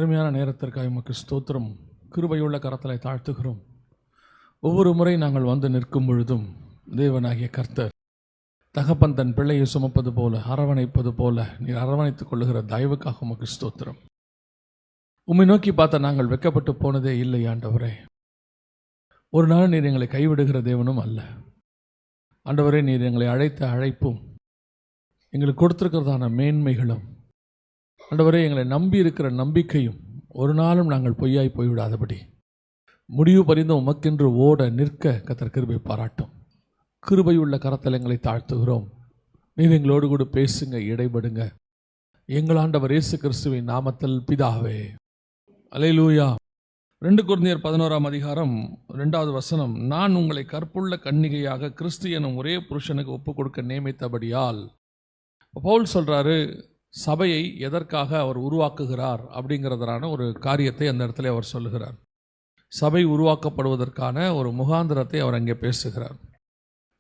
அருமையான நேரத்திற்காக உமக்கு ஸ்தோத்திரம். கிருபையுள்ள கரத்தலை தாழ்த்துகிறோம். ஒவ்வொரு முறை நாங்கள் வந்து நிற்கும் பொழுதும் தேவனாகிய கர்த்தர் தகப்பன் தன் பிள்ளையை சுமப்பது போல அரவணைப்பது போல நீர் அரவணைத்துக் கொள்ளுகிற தயவுக்காக உமக்கு ஸ்தோத்திரம். உம்மை நோக்கி பார்த்த நாங்கள் வெட்கப்பட்டு போனதே இல்லை ஆண்டவரே. ஒரு நாள் நீர் எங்களை கைவிடுகிற தேவனும் அல்ல ஆண்டவரே. நீர் எங்களை அழைத்த அழைப்பும் எங்களுக்கு கொடுத்திருக்கிறதான மேன்மைகளும் ஆண்டவரே, எங்களை நம்பி இருக்கிற நம்பிக்கையும் ஒரு நாளும் நாங்கள் பொய்யாய் போய்விடாதபடி முடிவு பறிந்து உமக்கென்று ஓட நிற்க கர்த்தர் கிருபை பாராட்டும். கிருபையுள்ள கரத்தில் எங்களை தாழ்த்துகிறோம். நீர் எங்களோடு கூட பேசுங்க, இடைபடுங்க. எங்கள் ஆண்டவர் இயேசு கிறிஸ்துவின் நாமத்தில் பிதாவே, அல்லேலூயா. 2 கொரிந்தியர் 11ஆம் அதிகாரம் 2வது வசனம். நான் உங்களை கற்புள்ள கன்னிகையாக கிறிஸ்து எனும் ஒரே புருஷனுக்கு ஒப்புக் கொடுக்க நியமித்தபடியால். பவுல் சொல்றாரு, சபையை எதற்காக அவர் உருவாக்குகிறார் அப்படிங்கிறதான ஒரு காரியத்தை அந்த இடத்துல அவர் சொல்லுகிறார். சபை உருவாக்கப்படுவதற்கான ஒரு முகாந்திரத்தை அவர் அங்கே பேசுகிறார்.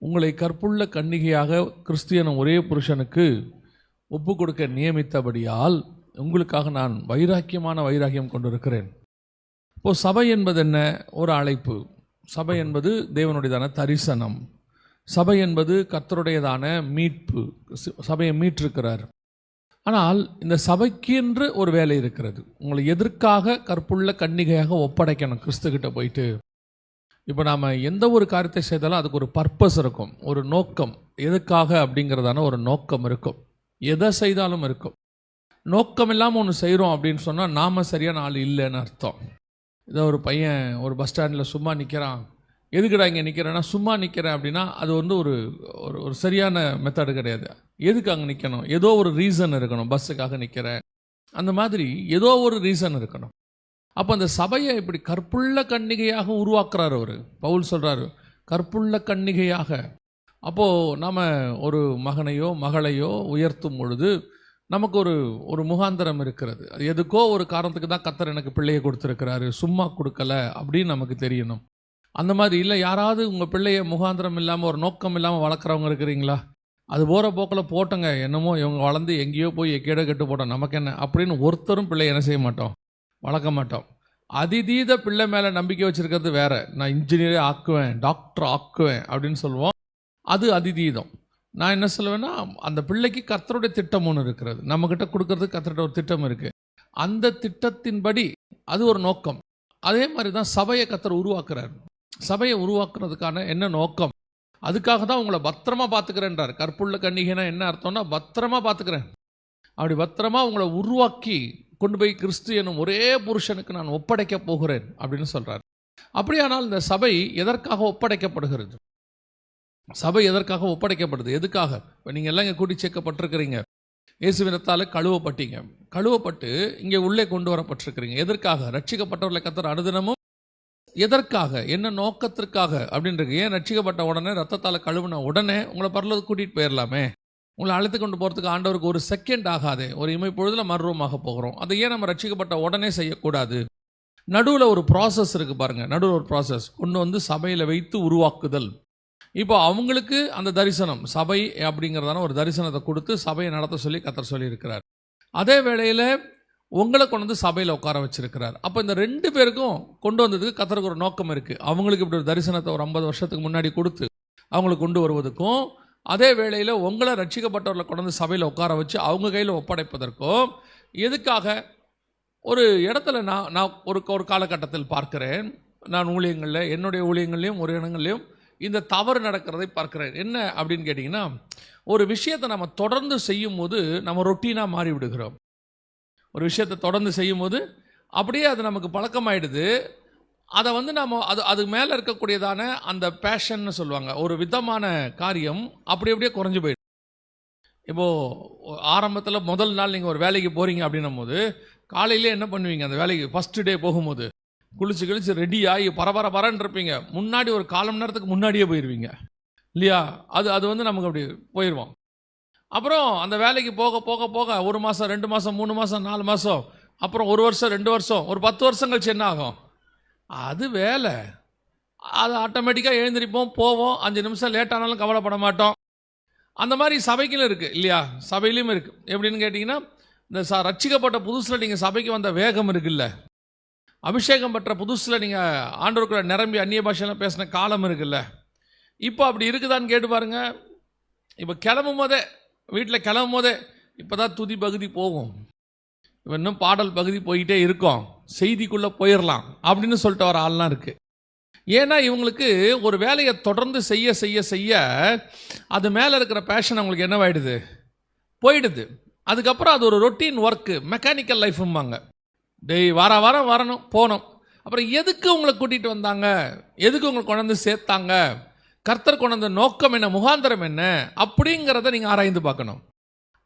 உங்களை கற்புள்ள கன்னிகையாக கிறிஸ்து ஒரே புருஷனுக்கு ஒப்பு கொடுக்க நியமித்தபடியால் உங்களுக்காக நான் வைராக்கியம் கொண்டிருக்கிறேன். இப்போ சபை என்பது என்ன? ஒரு அழைப்பு. சபை என்பது தேவனுடையதான தரிசனம். சபை என்பது கர்த்தருடையதான மீட்பு. சபையை மீட்டிருக்கிறார். ஆனால் இந்த சபைக்கு என்று ஒரு வேலை இருக்கிறது. உங்களை எதற்காக கற்புள்ள கன்னிகையாக ஒப்படைக்கணும் கிறிஸ்துக்கிட்ட போயிட்டு. இப்போ நாம் எந்த ஒரு காரியத்தை செய்தாலும் அதுக்கு ஒரு பர்பஸ் இருக்கும், ஒரு நோக்கம். எதுக்காக அப்படிங்கிறதான ஒரு நோக்கம் இருக்கும். எதை செய்தாலும் இருக்கும். நோக்கம் இல்லாமல் ஒன்று செய்கிறோம் அப்படின்னு சொன்னால் நாம் சரியான ஆள் இல்லைன்னு அர்த்தம். இதை ஒரு பையன் ஒரு பஸ் ஸ்டாண்டில் சும்மா நிற்கிறான். எதுக்குடா இங்கே நிற்கிறேன்னா, சும்மா நிற்கிறேன் அப்படின்னா அது வந்து ஒரு ஒரு சரியான மெத்தடு கிடையாது. எதுக்கு அங்கே நிற்கணும்? ஏதோ ஒரு ரீசன் இருக்கணும். பஸ்ஸுக்காக நிற்கிறேன், அந்த மாதிரி ஏதோ ஒரு ரீசன் இருக்கணும். அப்போ அந்த சபையை இப்படி கற்புள்ள கன்னிகையாக உருவாக்குறாரு அவர். பவுல் சொல்கிறாரு, கற்புள்ள கன்னிகையாக. அப்போது நம்ம ஒரு மகனையோ மகளையோ உயர்த்தும் பொழுது நமக்கு ஒரு முகாந்திரம் இருக்கிறது. அது எதுக்கோ ஒரு காரணத்துக்கு தான் கர்த்தர் எனக்கு பிள்ளையை கொடுத்துருக்கிறாரு, சும்மா கொடுக்கல அப்படின்னு நமக்கு தெரியணும். அந்த மாதிரி இல்லை, யாராவது உங்கள் பிள்ளையை முகாந்திரம் இல்லாமல் ஒரு நோக்கம் இல்லாமல் வளர்க்குறவங்க இருக்கிறீங்களா? அது போகிற போக்கில் போட்டோங்க, என்னமோ இவங்க வளர்ந்து எங்கேயோ போய் எக்கேடோ கெட்டு போட்டோம், நமக்கு என்ன அப்படின்னு ஒருத்தரும் பிள்ளை என்ன செய்ய மாட்டோம், வளர்க்க மாட்டோம். அதிதீத பிள்ளை மேலே நம்பிக்கை வச்சுருக்கிறது வேறு. நான் இன்ஜினியரே ஆக்குவேன், டாக்டர் ஆக்குவேன் அப்படின்னு சொல்லுவோம். அது அதிதீதம். நான் என்ன சொல்லுவேன்னா, அந்த பிள்ளைக்கு கர்த்தருடைய திட்டம் ஒன்று இருக்கிறது. நம்மக்கிட்ட கொடுக்கறதுக்கு கர்த்தருடைய ஒரு திட்டம் இருக்குது. அந்த திட்டத்தின்படி அது ஒரு நோக்கம். அதே மாதிரி தான் சபையை கர்த்தர் உருவாக்குறார். சபையை உருவாக்குறதுக்கான என்ன நோக்கம்? அதுக்காக தான் உங்களை பத்திரமா பார்த்துக்கிறேன்றார். கற்புள்ள கன்னிகைனா என்ன அர்த்தம்னா, பத்திரமா பார்த்துக்கிறேன். அப்படி பத்திரமா உங்களை உருவாக்கி கொண்டு போய் கிறிஸ்து எனும் ஒரே புருஷனுக்கு நான் ஒப்படைக்க போகிறேன் அப்படின்னு சொல்றார். அப்படியானால் இந்த சபை எதற்காக ஒப்படைக்கப்படுகிறது? சபை எதற்காக ஒப்படைக்கப்படுது? எதுக்காக? இப்போ நீங்கள் எல்லாம் இங்கே கூட்டி சேர்க்கப்பட்டிருக்கிறீங்க. இயேசுவினத்தால் கழுவப்பட்டீங்க. கழுவப்பட்டு இங்கே உள்ளே கொண்டு வரப்பட்டிருக்கிறீங்க. எதற்காக? ரட்சிக்கப்பட்டவர்களை கர்த்தர் அனுதினமும் எதற்காக, என்ன நோக்கத்திற்காக அப்படின்றது. ஏன் ரட்சிக்கப்பட்ட உடனே ரத்தத்தால் கழுவுன உடனே உங்களை பரலோகத்துக்கு கூட்டிகிட்டு போயிடலாமே? உங்களை அழைத்து கொண்டு போகிறதுக்கு ஆண்டவருக்கு ஒரு செகண்ட் ஆகாது. ஒரு இமைப்பொழுதில் மறுரூபமாக போகிறோம். அதை ஏன் நம்ம ரட்சிக்கப்பட்ட உடனே செய்யக்கூடாது? நடுவில் ஒரு ப்ராசஸ் இருக்குது பாருங்கள். நடுவில் ஒரு ப்ராசஸ் கொண்டு வந்து சபையில் வைத்து உருவாக்குதல். இப்போ அவங்களுக்கு அந்த தரிசனம், சபை அப்படிங்கிறதான ஒரு தரிசனத்தை கொடுத்து சபையை நடத்த சொல்லி கர்த்தர் சொல்லியிருக்கிறார். அதே வேளையில் உங்களை கொண்டு வந்து சபையில் உட்கார வச்சிருக்கிறார். அப்போ இந்த 2 பேருக்கும் கொண்டு வந்ததுக்கு கர்த்தருக்கு ஒரு நோக்கம் இருக்குது. அவங்களுக்கு இப்படி ஒரு தரிசனத்தை ஒரு 50 வருஷத்துக்கு முன்னாடி கொடுத்து அவங்களை கொண்டு வருவதற்கும், அதே வேளையில் உங்களை ரட்சிக்கப்பட்டவர்களை கொண்டு வந்து சபையில் உட்கார வச்சு அவங்க கையில் ஒப்படைப்பதற்கும். எதுக்காக? ஒரு இடத்துல நான் ஒரு காலகட்டத்தில் பார்க்கிறேன். நான் ஊழியங்களில், என்னுடைய ஊழியங்கள்லையும் ஒரு இடங்கள்லையும் இந்த தவறு நடக்கிறதை பார்க்கிறேன். என்ன அப்படின்னு கேட்டிங்கன்னா, ஒரு விஷயத்தை நம்ம தொடர்ந்து செய்யும் போது நம்ம ரொட்டீனாக மாறி விடுகிறோம். ஒரு விஷயத்தை தொடர்ந்து செய்யும் போது அப்படியே அது நமக்கு பழக்கமாயிடுது. அதை வந்து நம்ம அது மேலே இருக்கக்கூடியதான அந்த பேஷன்னு சொல்லுவாங்க, ஒரு விதமான காரியம் அப்படியே குறைஞ்சி போயிடும். இப்போது ஆரம்பத்தில் முதல் நாள் நீங்கள் ஒரு வேலைக்கு போகிறீங்க அப்படின்னும் போது காலையிலே என்ன பண்ணுவீங்க? அந்த வேலைக்கு ஃபஸ்ட்டு டே போகும்போது குளிச்சு ரெடியாகி பரபரன்னு இருப்பீங்க. முன்னாடி ஒரு 1/4 மணி நேரத்துக்கு முன்னாடியே போயிடுவீங்க இல்லையா? அது வந்து நமக்கு அப்படி போயிடுவோம். அப்புறம் அந்த வேலைக்கு போக 1 மாதம் 2 மாதம் 3 மாதம் 4 மாதம், அப்புறம் 1 வருஷம் 2 வருஷம், ஒரு 10 வருஷம் கழிச்சு என்ன ஆகும்? அது வேலை. அது ஆட்டோமேட்டிக்காக எழுந்திரிப்போம், போவோம். 5 நிமிஷம் லேட் ஆனாலும் கவலைப்பட மாட்டோம். அந்த மாதிரி சபைக்கும் இருக்குது இல்லையா? சபையிலையும் இருக்குது. எப்படின்னு கேட்டிங்கன்னா, இந்த ரட்சிக்கப்பட்ட புதுசில் நீங்கள் சபைக்கு வந்த வேகம் இருக்குல்ல, அபிஷேகம் பெற்ற புதுசில் நீங்கள் ஆண்டவருக்குள்ள நிரம்பி அந்நிய பாஷையெல்லாம் பேசின காலம் இருக்குல்ல, இப்போ அப்படி இருக்குதான்னு கேட்டு பாருங்க. இப்போ கிளம்பும் போதே, வீட்டில் கிளம்பும் போதே இப்போ தான் துதி பகுதி போகும், இப்போ இன்னும் பாடல் பகுதி போயிட்டே இருக்கோம், செய்திக்குள்ளே போயிடலாம் அப்படின்னு சொல்லிட்டு வர ஆள்லாம் இருக்குது. ஏன்னா இவங்களுக்கு ஒரு வேலையை தொடர்ந்து செய்ய செய்ய செய்ய அது மேலே இருக்கிற பேஷன் அவங்களுக்கு என்னவாயிடுது, போயிடுது. அதுக்கப்புறம் அது ஒரு ரொட்டீன் ஒர்க்கு, மெக்கானிக்கல் லைஃபும்பாங்க. வாரம் வாரம் வரணும் போனோம். அப்புறம் எதுக்கு உங்களை கூட்டிகிட்டு வந்தாங்க, எதுக்கு உங்களை கொண்டு வந்து சேர்த்தாங்க, கர்த்தர் கொண்டு வந்த நோக்கம் என்ன, முகாந்திரம் என்ன அப்படிங்கிறத நீங்கள் ஆராய்ந்து பார்க்கணும்.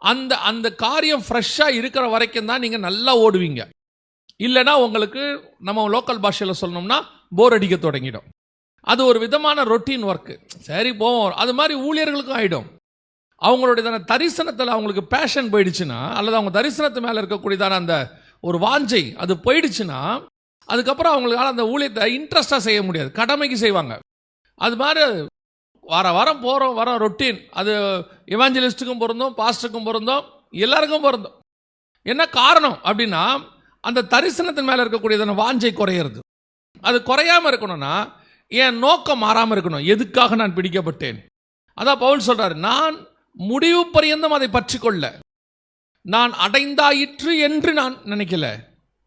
அந்த அந்த காரியம் ஃப்ரெஷ்ஷாக இருக்கிற வரைக்கும் தான் நீங்கள் நல்லா ஓடுவீங்க. இல்லைனா உங்களுக்கு நம்ம லோக்கல் பாஷையில் சொல்லணும்னா போர் அடிக்க தொடங்கிடும். அது ஒரு விதமான ரொட்டீன் ஒர்க்கு, சரி போவோம். அது மாதிரி ஊழியர்களுக்கும் ஆகிடும். அவங்களுடைய தரிசனத்தில் அவங்களுக்கு பேஷன் போயிடுச்சுன்னா, அல்லது அவங்க தரிசனத்து மேலே இருக்கக்கூடியதான அந்த ஒரு வாஞ்சை அது போயிடுச்சுன்னா, அதுக்கப்புறம் அவங்களுக்கால அந்த ஊழியத்தை இன்ட்ரெஸ்டாக செய்ய முடியாது, கடமைக்கு செய்வாங்க. அது மாதிரி வாரம் போகிறோம் வரோம் ரொட்டீன். அது எவாஞ்சலிஸ்ட்டுக்கும் பொருந்தோம், பாஸ்டருக்கும் பொருந்தோம், எல்லாருக்கும் பொருந்தோம். என்ன காரணம் அப்படின்னா, அந்த தரிசனத்தின் மேலே இருக்கக்கூடியதான வாஞ்சை குறையிறது. அது குறையாமல் இருக்கணும்னா என் நோக்கம் மாறாமல் இருக்கணும். எதுக்காக நான் பிடிக்கப்பட்டேன்? அதான் பவுல் சொல்கிறார், நான் முடிவு பரியந்தம் அதை பற்றி கொள்ள நான் அடைந்தாயிற்று என்று நான் நினைக்கல,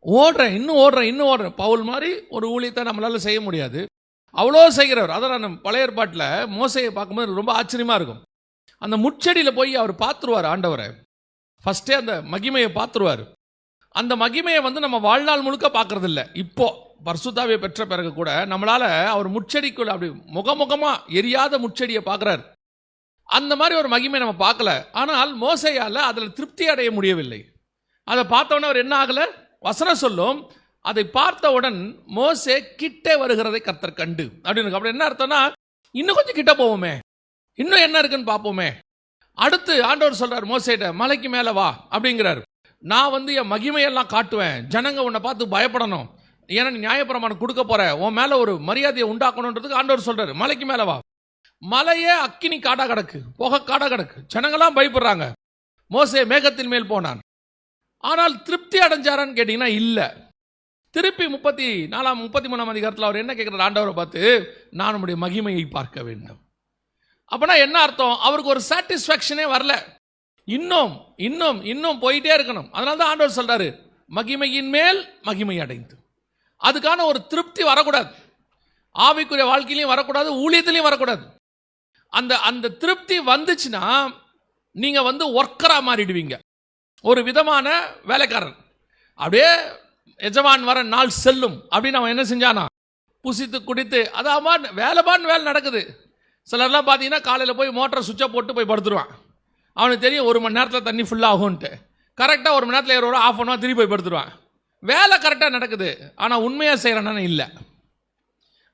ஓடுறேன், இன்னும் ஓடுறேன். பவுல் மாதிரி ஒரு ஊழியத்தை நம்மளால் செய்ய முடியாது, அவ்வளோ செய்கிறவர். அதான் நான் பழைய ஏற்பாட்டில் மோசையை பார்க்கும்போது ரொம்ப ஆச்சரியமாக இருக்கும். அந்த முச்செடியில் போய் அவர் பார்த்துருவார் ஆண்டவரை, ஃபஸ்ட்டே அந்த மகிமையை பார்த்துருவார். அந்த மகிமையை நம்ம வாழ்நாள் முழுக்க பார்க்கறதில்ல. இப்போ பரிசுத்தாவியை பெற்ற பிறகு கூட நம்மளால் அவர் முச்செடிக்குள்ள அப்படி முகமுகமாக எரியாத முச்செடியை பார்க்குறாரு. அந்த மாதிரி ஒரு மகிமை நம்ம பார்க்கல. ஆனால் மோசையால் அதில் திருப்தி அடைய முடியவில்லை. அதை பார்த்தோன்னே அவர் என்ன ஆகலை, வசனம் சொல்லும், அதை பார்த்தவுடன் மோசே கிட்டே வருகிறதை கர்த்தர் கண்டு அப்படின்னு. அப்படி என்ன அர்த்தம்னா, இன்னும் கொஞ்சம் கிட்ட போவோமே, இன்னும் என்ன இருக்குன்னு பார்ப்போமே. அடுத்து ஆண்டவர் சொல்றார் மோசேட்ட, மலைக்கு மேலே வா அப்படிங்கிறார். நான் என் மகிமையெல்லாம் காட்டுவேன், ஜனங்க உன்னை பார்த்து பயப்படணும், ஏன்னா நீ நியாயப்பிரமாணம் கொடுக்க போற, உன் மேலே ஒரு மரியாதையை உண்டாக்கணுன்றதுக்கு ஆண்டவர் சொல்றாரு மலைக்கு மேலே வா. மலையே அக்கினி காடா கிடக்கு, புகை காடா கிடக்கு, ஜனங்களாம் பயப்படுறாங்க. மோசே மேகத்தின் மேல் போனான். ஆனால் திருப்தி அடைஞ்சாரான்னு கேட்டீங்கன்னா இல்லை. திருப்பி 33ஆம் அதிகாரத்தில் அவர் என்ன கேட்குறார் ஆண்டவரை பார்த்து, நான் நம்முடைய மகிமையை பார்க்க வேண்டும். அப்பனா என்ன அர்த்தம், அவருக்கு ஒரு சாட்டிஸ்ஃபேக்ஷனே வரல, இன்னும் இன்னும் இன்னும் போயிட்டே இருக்கணும். அதனால தான் ஆண்டவர் சொல்றாரு, மகிமையின் மேல் மகிமை அடைந்து. அதுக்கான ஒரு திருப்தி வரக்கூடாது, ஆவிக்குரிய வாழ்க்கையிலையும் வரக்கூடாது, ஊழியத்திலையும் வரக்கூடாது. அந்த அந்த திருப்தி வந்துச்சுன்னா நீங்க ஒர்க்கரா மாறிடுவீங்க, ஒரு விதமான வேலைக்காரன். அப்படியே எஜமான் வர நாள் செல்லும் அப்படின்னு அவன் என்ன செஞ்சானா, புசித்து குடித்து அதான் வேலை நடக்குது. சிலர்லாம் பார்த்தீங்கன்னா காலையில் போய் மோட்டரை சுவிட்சை போட்டு போய் படுத்துருவான். அவனுக்கு தெரியும் 1 மணி நேரத்தில் தண்ணி ஃபுல்லாக ஆகும்ன்ட்டு. கரெக்டாக 1 மணி நேரத்தில் 20 ரூபா, 1/2 திருப்பி போய் படுத்துருவான். வேலை கரெக்டாக நடக்குது, ஆனால் உண்மையாக செய்கிறானு இல்லை.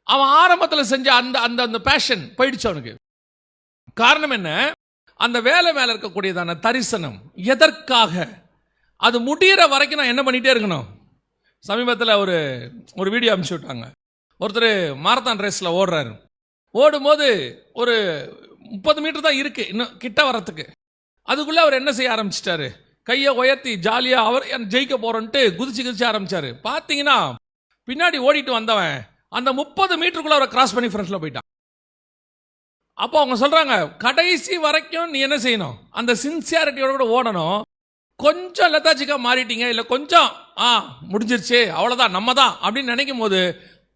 அவன் ஆரம்பத்தில் செஞ்ச அந்த அந்த அந்த பேஷன் போயிடுச்சு அவனுக்கு. காரணம் என்ன, அந்த வேலை மேலே இருக்கக்கூடியதான தரிசனம். எதற்காக அது முடிகிற வரைக்கும் நான் என்ன பண்ணிகிட்டே இருக்கணும். சமீபத்தில் ஒரு வீடியோ அனுப்பிச்சு விட்டாங்க. ஒருத்தர் மாரத்தான் ரேஸில் ஓடுறாரு. ஓடும்போது ஒரு 30 மீட்டர் தான் இருக்குது இன்னும் கிட்ட வரத்துக்கு. அதுக்குள்ளே அவர் என்ன செய்ய ஆரம்பிச்சிட்டாரு, கையை உயர்த்தி ஜாலியாக அவர் ஜெயிக்க போகிறோன்ட்டு குதிச்சு ஆரம்பித்தார். பார்த்தீங்கன்னா பின்னாடி ஓடிட்டு வந்தவன் அந்த 30 மீட்டருக்குள்ளே அவரை கிராஸ் பண்ணி ஃப்ரெண்ட்ஸில் போயிட்டான். அப்போ அவங்க சொல்கிறாங்க, கடைசி வரைக்கும் நீ என்ன செய்யணும், அந்த சின்சியாரிட்டியோட கூட ஓடணும். கொஞ்சம் லெத்தாச்சிக்காக மாறிட்டீங்க, இல்லை கொஞ்சம் முடிஞ்சிருச்சு அவ்வளோதான் நம்ம தான் அப்படின்னு நினைக்கும் போது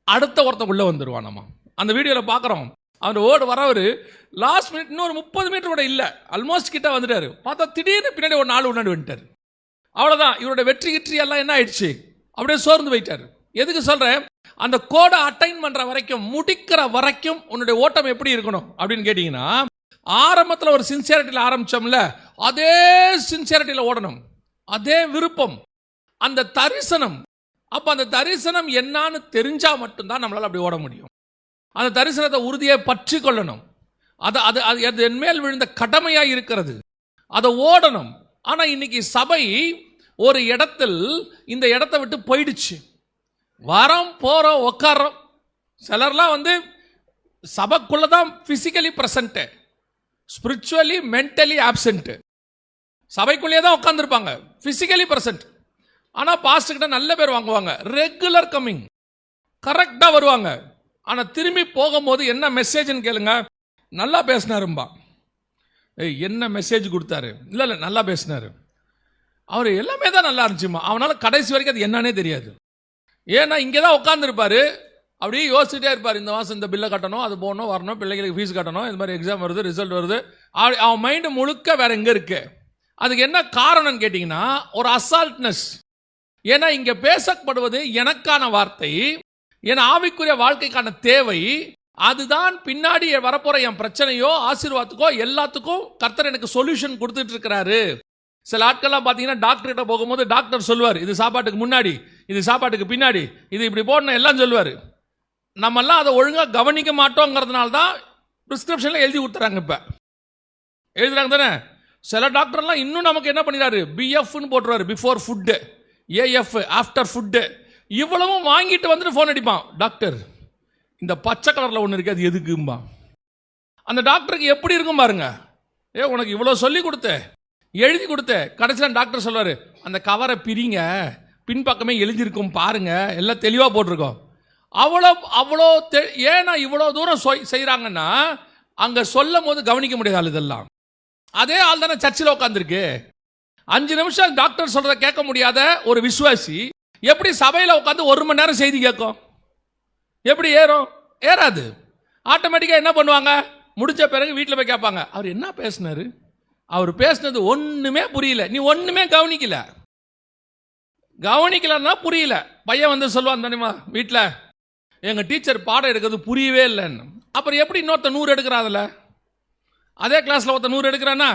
அடுத்த ஒருத்தன் உள்ளே வந்துடுவான். நம்ம அந்த வீடியோவில் பார்க்குறோம், அவர் ஓடு வரவர் லாஸ்ட் மினிட் இன்னொரு 30 மீட்டர் கூட இல்லை, ஆல்மோஸ்ட் கிட்ட வந்துட்டார். பார்த்தா திடீர்னு பின்னாடி ஒரு 4 முன்னாடி வந்துட்டார். அவ்வளோதான், இவரோட வெற்றி எல்லாம் என்ன ஆயிடுச்சு, அப்படியே சோர்ந்து போயிட்டார். எதுக்கு சொல்கிறேன், அந்த கோடை அட்டைன் பண்ணுற வரைக்கும், முடிக்கிற வரைக்கும் உன்னுடைய ஓட்டம் எப்படி இருக்கணும் அப்படின்னு கேட்டிங்கன்னா, ஆரம்பத்தில் ஒரு சின்சியாரிட்டியில் ஆரம்பித்தோம்ல, அதே சின்சியாரிட்டியில் ஓடணும், அதே விருப்பம், அந்த தரிசனம். அப்போ அந்த தரிசனம் என்னான்னு தெரிஞ்சால் மட்டும்தான் நம்மளால் அப்படி ஓட முடியும். அந்த தரிசனத்தை உறுதியாக பற்றி கொள்ளணும். அது என் மேல் விழுந்த கடமையாக இருக்கிறது, அதை ஓடணும். ஆனால் இன்னைக்கு சபை ஒரு இடத்தில் இந்த இடத்தை விட்டு போயிடுச்சு. வரோம் போகிறோம் உட்காரோம். சிலர்லாம் சபைக்குள்ளே தான் physically present, spiritually mentally absent. சபைக்குள்ளேயே தான் உட்காந்துருப்பாங்க, பிசிக்கலி பிரசன்ட். ஆனால் பாஸ்டர் கிட்ட நல்ல பேர் வாங்குவாங்க, ரெகுலர் கம்மிங், கரெக்டாக வருவாங்க. ஆனால் திரும்பி போகும்போது என்ன மெசேஜ்னு கேளுங்க, நல்லா பேசினாரும்பா. என்ன மெசேஜ் கொடுத்தாரு? இல்லை இல்லை நல்லா பேசினாரு. அவர் எல்லாமே தான் நல்லா இருந்துச்சுமா. அவனால் கடைசி வரைக்கும் அது என்னன்னே தெரியாது. ஏன்னா இங்கே தான் உட்காந்துருப்பாரு, அப்படியே யோசிச்சுட்டே இருப்பார். இந்த மாதம் இந்த பில்லை கட்டணும், அது போகணும், வரணும், பிள்ளைங்களுக்கு ஃபீஸ் கட்டணும், இது மாதிரி எக்ஸாம் வருது, ரிசல்ட் வருது. அவன் மைண்டு முழுக்க வேற எங்கே இருக்கு? அதுக்கு என்ன காரணம்னு கேட்டிங்கன்னா, ஒரு அசால்ட்னஸ். ஏன்னா இங்கே பேசப்படுவது எனக்கான வார்த்தை, என் ஆவிக்குரிய வாழ்க்கைக்கான தேவை. அதுதான் பின்னாடி வரப்போற என் பிரச்சனையோ ஆசீர்வாதத்துக்கோ எல்லாத்துக்கும் கர்த்தர் எனக்கு சொல்யூஷன் கொடுத்துட்டு இருக்கிறாரு. சில ஆட்கள்லாம் பார்த்தீங்கன்னா டாக்டர் கிட்ட போகும்போது டாக்டர் சொல்லுவார், இது சாப்பாட்டுக்கு முன்னாடி, இது சாப்பாட்டுக்கு பின்னாடி, இது இப்படி போடணும் எல்லாம் சொல்லுவார். நம்மெல்லாம் அதை ஒழுங்காக கவனிக்க மாட்டோங்கிறதுனால தான் ப்ரிஸ்கிரிப்ஷனில் எழுதி கொடுத்துறாங்க. இப்போ எழுதுறாங்க தானே. சில டாக்டர்லாம் இன்னும் நமக்கு என்ன பண்ணிடுறாரு, பிஎஃப்னு போட்டுருவாரு, before food, AF after food. இவ்வளவும் வாங்கிட்டு வந்துட்டு ஃபோன் அடிப்பான், டாக்டர் இந்த பச்சை கலரில் ஒன்று இருக்குது அது எதுக்கும்பா. அந்த டாக்டருக்கு எப்படி இருக்கும் பாருங்க. உனக்கு இவ்வளோ சொல்லி கொடுத்த, எழுதி கொடுத்த, கடைசியில் டாக்டர் சொல்வார், அந்த கவரை பிரிங்க, பின்பக்கமே எழுதியிருக்கும் பாருங்க, எல்லாம் தெளிவாக போட்டிருக்கோம். அவ்வளோ ஏன்னா இவ்வளோ தூரம் செய்கிறாங்கன்னா அங்கே சொல்லும் போது கவனிக்க முடியாது. இதெல்லாம் அதே ஆள் தானே சர்ச்சில் உட்காந்துருக்கு. 5 நிமிஷம் டாக்டர் சொல்றத கேட்க முடியாத ஒரு விசுவாசி எப்படி சபையில் உட்காந்து 1 மணி நேரம் செய்தி கேட்கும்? எப்படி ஏறும்? ஏறாது. ஆட்டோமேட்டிக்காக என்ன பண்ணுவாங்க, முடிச்ச பிறகு வீட்டில் போய் கேட்பாங்க, அவர் என்ன பேசினாரு, அவர் பேசினது ஒன்றுமே புரியல, நீ ஒன்றுமே கவனிக்கலன்னா புரியல. பையன் வந்து சொல்லுவான் தெரியுமா, வீட்டில் எங்கள் டீச்சர் பாடம் எடுக்கிறது புரியவே இல்லைன்னு. அப்புறம் எப்படி இன்னொருத்த 100 எடுக்கிறாதில்ல? அதே கிளாஸில் ஒருத்த 100 எடுக்கிறான்னா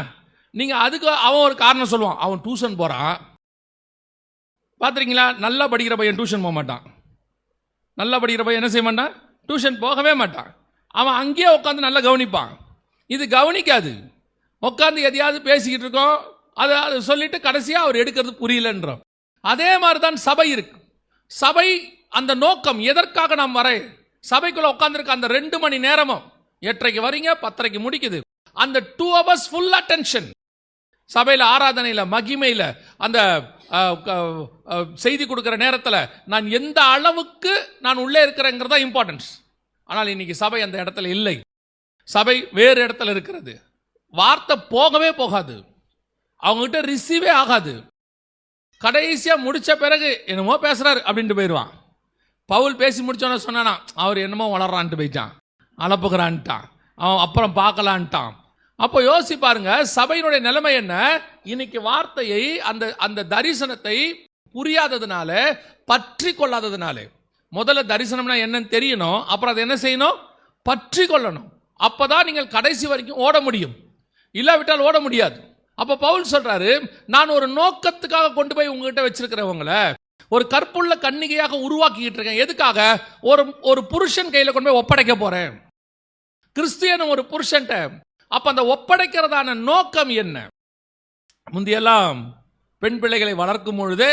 நீங்கள் அதுக்கு அவன் ஒரு காரணம் சொல்லுவான், அவன் டியூஷன் போகிறான். பார்த்துருக்கீங்களா? நல்லா படிக்கிற பையன் டியூஷன் போக மாட்டான். நல்லா படிக்கிற பையன் என்ன செய்ய மாட்டான், டியூஷன் போகவே மாட்டான். அவன் அங்கேயே உட்காந்து நல்லா கவனிப்பான். இது கவனிக்காது, உட்காந்து எதையாவது பேசிக்கிட்டு இருக்கோம், அதை சொல்லிட்டு கடைசியாக அவர் எடுக்கிறது புரியலன்றோம். அதே மாதிரி தான் சபை இருக்கு. சபை அந்த நோக்கம் எதற்காக நாம் வர சபைக்குள்ள உட்காந்துருக்க அந்த 2 மணி நேரமும் 8:30 வரீங்க, 10:30 முடிக்குது. அந்த 2 hours ஃபுல் அட்டென்ஷன் சபையில், ஆராதனையில், மகிமையில், அந்த செய்தி கொடுக்குற நேரத்தில் நான் எந்த அளவுக்கு நான் உள்ளே இருக்கிறேங்கிறதா இம்பார்ட்டன்ஸ். ஆனால் இன்னைக்கு சபை அந்த இடத்துல இல்லை. சபை வேறு இடத்துல இருக்கிறது. வார்த்தை போகவே போகாது, அவங்ககிட்ட ரிசீவே ஆகாது. கடைசியாக முடிச்ச பிறகு என்னமோ பேசுறாரு அப்படின்ட்டு போயிடுவான். பவுல் பேசி முடிச்சோன்னு சொன்னானா, அவர் என்னமோ வளர்றான்ட்டு போயிட்டான், அலப்புகிறான்ட்டான், அவன் அப்புறம் பார்க்கலான்ட்டான். அப்போ யோசி பாருங்க, சபையினுடைய நிலைமை என்ன? இன்னைக்கு வார்த்தையை அந்த அந்த தரிசனத்தை புரியாததுனால, பற்றி கொள்ளாததுனால. முதல்ல தரிசனம்னா என்னன்னு தெரியணும், அப்புறம் அதை என்ன செய்யணும், பற்றி கொள்ளணும். அப்பதான் நீங்கள் கடைசி வரைக்கும் ஓட முடியும், இல்லாவிட்டால் ஓட முடியாது. அப்போ பவுல் சொல்றாரு, நான் ஒரு நோக்கத்துக்காக கொண்டு போய் உங்ககிட்ட வச்சிருக்கிறவங்களை ஒரு கற்புள்ள கன்னிகையாக உருவாக்கிட்டு இருக்கேன். எதுக்காக? ஒரு புருஷன் கையில கொண்டு போய் ஒப்படைக்க போறேன், கிறிஸ்தியன் ஒரு புருஷன்ட்ட. அப்ப அந்த ஒப்படைக்கிறதான நோக்கம் என்ன? முந்தியெல்லாம் பெண் பிள்ளைகளை வளர்க்கும் பொழுதே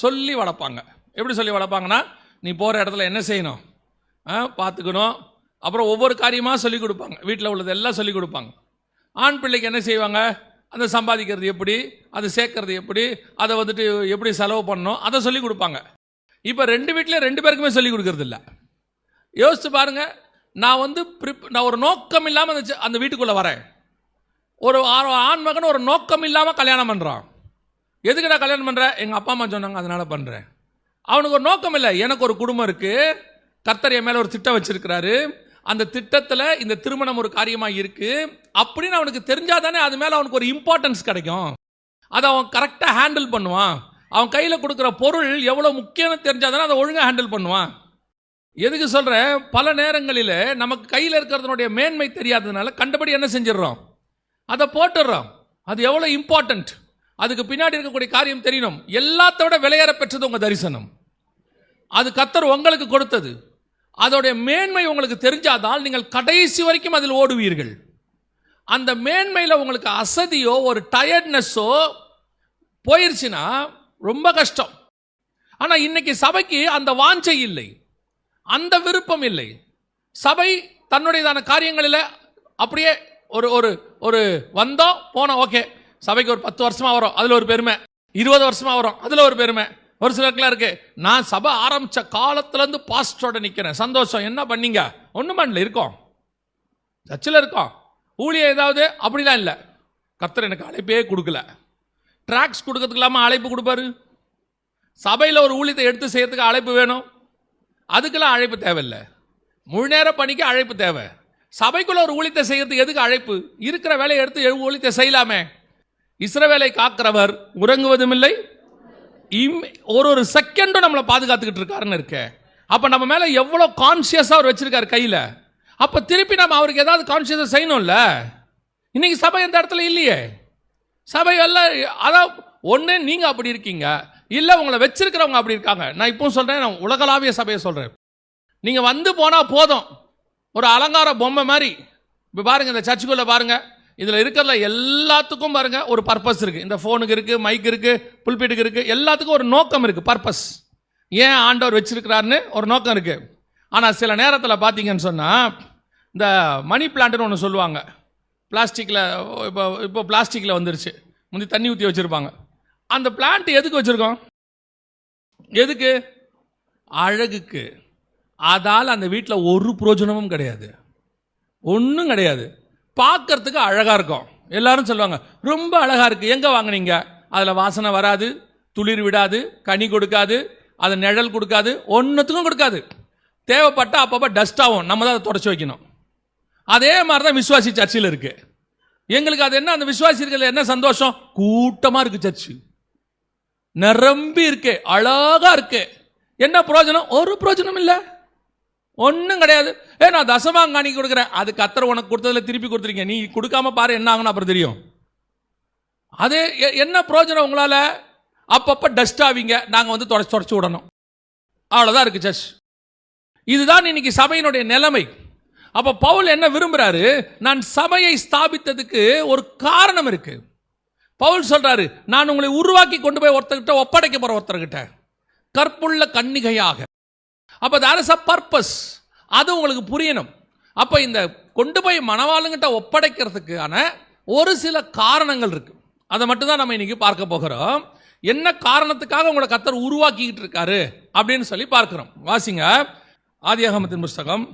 சொல்லி வளர்ப்பாங்க. எப்படி சொல்லி வளர்ப்பாங்கன்னா, நீ போற இடத்துல என்ன செய்யணும், பார்த்துக்கணும். அப்புறம் ஒவ்வொரு காரியமாக சொல்லிக் கொடுப்பாங்க, வீட்டில் உள்ளது எல்லாம் சொல்லிக் கொடுப்பாங்க. ஆண் பிள்ளைக்கு என்ன செய்வாங்க, அதை சம்பாதிக்கிறது எப்படி, அதை சேர்க்கறது எப்படி, அதை வந்துட்டு எப்படி செலவு பண்ணணும், அதை சொல்லிக் கொடுப்பாங்க. இப்போ 2 வீட்டில் 2 பேருக்குமே சொல்லிக் கொடுக்கறது இல்லை. யோசிச்சு பாருங்க. நான் ஒரு நோக்கம் இல்லாமல் அந்த வீட்டுக்குள்ளே வரேன். ஒரு ஆண் மகன் ஒரு நோக்கம் இல்லாமல் கல்யாணம் பண்ணுறான். எதுக்கு நான் கல்யாணம் பண்ணுறேன், எங்கள் அப்பா அம்மா சொன்னாங்க அதனால பண்ணுறேன். அவனுக்கு ஒரு நோக்கம் இல்லை, எனக்கு ஒரு குடும்பம் இருக்குது, கர்த்தர் என் மேலே ஒரு திட்டம் வச்சிருக்கிறாரு, அந்த திட்டத்தில் இந்த திருமணம் ஒரு காரியமாக இருக்கு அப்படின்னு அவனுக்கு தெரிஞ்சாதானே அது மேலே அவனுக்கு ஒரு இம்பார்ட்டன்ஸ் கிடைக்கும். அதை அவன் கரெக்டாக ஹேண்டில் பண்ணுவான். அவன் கையில் கொடுக்குற பொருள் எவ்வளோ முக்கியம்னு தெரிஞ்சாதானே அதை ஒழுங்காக ஹேண்டில் பண்ணுவான். எதுக்கு சொல்கிறேன், பல நேரங்களில் நமக்கு கையில் இருக்கிறதுனுடைய மேன்மை தெரியாததுனால கண்டபடி என்ன செஞ்சிடறோம், அதை போட்டுடுறோம். அது எவ்வளோ இம்பார்ட்டன்ட், அதுக்கு பின்னாடி இருக்கக்கூடிய காரியம் தெரியணும். எல்லாத்த விட விலையேற பெற்றது உங்கள் தரிசனம். அது கர்த்தர் உங்களுக்கு கொடுத்தது. அதோடைய மேன்மை உங்களுக்கு தெரிஞ்சாதால் நீங்கள் கடைசி வரைக்கும் அதில் ஓடுவீர்கள். அந்த மேன்மையில் உங்களுக்கு அசதியோ ஒரு டயர்ட்னஸோ போயிருச்சுன்னா ரொம்ப கஷ்டம். ஆனால் இன்னைக்கு சபைக்கு அந்த வாஞ்சை இல்லை, அந்த விருப்பம் இல்லை. சபை தன்னுடையதான காரியங்களில் அப்படியே ஒரு ஒரு ஒரு வந்தோம் போனோம், ஓகே சபைக்கு ஒரு 10 வருஷமா வரும், அதில் ஒரு பெருமை. 20 வருஷமா வரும், அதில் ஒரு பெருமை. ஒரு சிலருக்குலாம் இருக்கு, நான் சபை ஆரம்பித்த காலத்துலேருந்து பாஸ்டரோட நிற்கிறேன், சந்தோஷம். என்ன பண்ணீங்க? ஒன்றும் பண்ணல, இருக்கோம், சர்ச்சில் இருக்கோம். ஊழியம் ஏதாவது? அப்படிலாம் இல்லை. கர்த்தர் எனக்கு அழைப்பே கொடுக்கல. ட்ராக்ஸ் கொடுக்கறதுக்கு இல்லாமல் அழைப்பு கொடுப்பாரு. சபையில் ஒரு ஊழியத்தை எடுத்து செய்யறதுக்கு அழைப்பு வேணும், அதுக்கெல்லாம் அழைப்பு தேவையில்லை. முழு நேர பணிக்கு அழைப்பு தேவை. சபைக்குள்ள ஒரு ஊழியத்தை செய்யறதுக்கு எதுக்கு அழைப்பு? இருக்கிற வேலையை எடுத்து ஊழியத்தை செய்யலாமே. இஸ்ரவேலை காக்கிறவர் உறங்குவதும் இல்லை, ஒரு செகண்டும் நம்மளை பாதுகாத்துக்கிட்டு இருக்காருன்னு இருக்கு. அப்ப நம்ம மேல எவ்வளவு கான்சியஸா அவர் வச்சிருக்காரு கையில. அப்ப திருப்பி நம்ம அவருக்கு ஏதாவது கான்சியஸா செய்யணும்ல. இன்னைக்கு சபை எந்த இடத்துல இல்லையே. சபை எல்லாம் அதான் ஒன்று, நீங்க அப்படி இருக்கீங்க, இல்லை உங்களை வச்சிருக்கிறவங்க அப்படி இருக்காங்க. நான் இப்போ சொல்றேன், நான் உலகளாவிய சபையை சொல்றேன். நீங்க வந்து போனா போதும், ஒரு அலங்கார பொம்மை மாதிரி. இப்போ பாருங்க, இந்த சர்ச்சுக்குள்ள பாருங்க, இதில் இருக்கிறதுல எல்லாத்துக்கும் பாருங்க ஒரு பர்பஸ் இருக்கு. இந்த ஃபோனுக்கு இருக்கு, மைக் இருக்கு, புல்பீட்டுக்கு இருக்கு, எல்லாத்துக்கும் ஒரு நோக்கம் இருக்கு, பர்பஸ். ஏன் ஆண்டவர் வச்சிருக்கிறாருன்னு ஒரு நோக்கம் இருக்கு. ஆனால் சில நேரத்தில் பார்த்தீங்கன்னு சொன்னால், இந்த மணி பிளான்ட்னு ஒன்று சொல்லுவாங்க, பிளாஸ்டிக்கில். இப்போ பிளாஸ்டிக்கில் வந்துருச்சு, முந்தி தண்ணி ஊற்றி வச்சுருப்பாங்க. அந்த பிளான்ட் எதுக்கு வச்சுருக்கோம்? எதுக்கு? அழகுக்கு. அதால் அந்த வீட்டில் ஒரு பிரயோஜனமும் கிடையாது, ஒன்றும் கிடையாது. பார்க்கறதுக்கு அழகாக இருக்கும். எல்லாரும் சொல்லுவாங்க ரொம்ப அழகாக இருக்குது, எங்கே வாங்கினீங்க? அதில் வாசனை வராது, துளிர் விடாது, கனி கொடுக்காது, அது நிழல் கொடுக்காது, ஒன்றுத்துக்கும் கொடுக்காது. தேவைப்பட்ட அப்பப்போ டஸ்ட் ஆகும், நம்ம தான் அதை தொடச்சி வைக்கணும். அதே மாதிரி தான் விசுவாசி சர்ச்சில் இருக்கு. எங்களுக்கு அது என்ன, அந்த விசுவாசி இருக்கிறது என்ன சந்தோஷம்? கூட்டமாக இருக்கு, சர்ச்சு நிரம்பி இருக்கு, அழகா இருக்கு. என்ன பிரயோஜனம்? ஒரு பிரயோஜனம் இல்லை, ஒன்றும் கிடையாது. நான் தசமாங்க காணிக்கை கொடுக்குறேன், அது கர்த்தர் உனக்கு கொடுத்ததில் திருப்பி கொடுத்துருக்கீங்க, நீ கொடுக்காம பாரு என்ன ஆகுன்னு அப்புறம் தெரியும். அது என்ன பிரயோஜனம் உங்களால்? அப்பப்போ டஸ்ட் ஆவீங்க, நாங்கள் வந்து தொடச்சி விடணும், அவ்வளோதான் இருக்கு சர்ச். இதுதான் இன்னைக்கு சபையினுடைய நிலைமை. அப்போ பவுல் என்ன விரும்புறாரு? நான் சபையை ஸ்தாபித்ததுக்கு ஒரு காரணம் இருக்கு. பவுல் சொல்றாரு, நான் உங்களை உருவாக்கி கொண்டு போய் ஒருத்தர்கிட்ட ஒப்படைக்க போற, ஒருத்தர்கிட்ட கற்புள்ள கன்னிகையாக. அப்போ தேர் இஸ் அ பர்பஸ், அது உங்களுக்கு புரியணும். அப்போ இந்த கொண்டு போய் மணவாளங்கிட்ட ஒப்படைக்கிறதுக்கான ஒரு சில காரணங்கள் இருக்கு. அதை மட்டும் தான் நம்ம இன்னைக்கு பார்க்க போகிறோம். என்ன காரணத்துக்காக உங்களை கர்த்தர் உருவாக்கிக்கிட்டு இருக்காரு அப்படின்னு சொல்லி பார்க்கிறோம். வாசிங்க, ஆதியாகமத்தின் புஸ்தகம்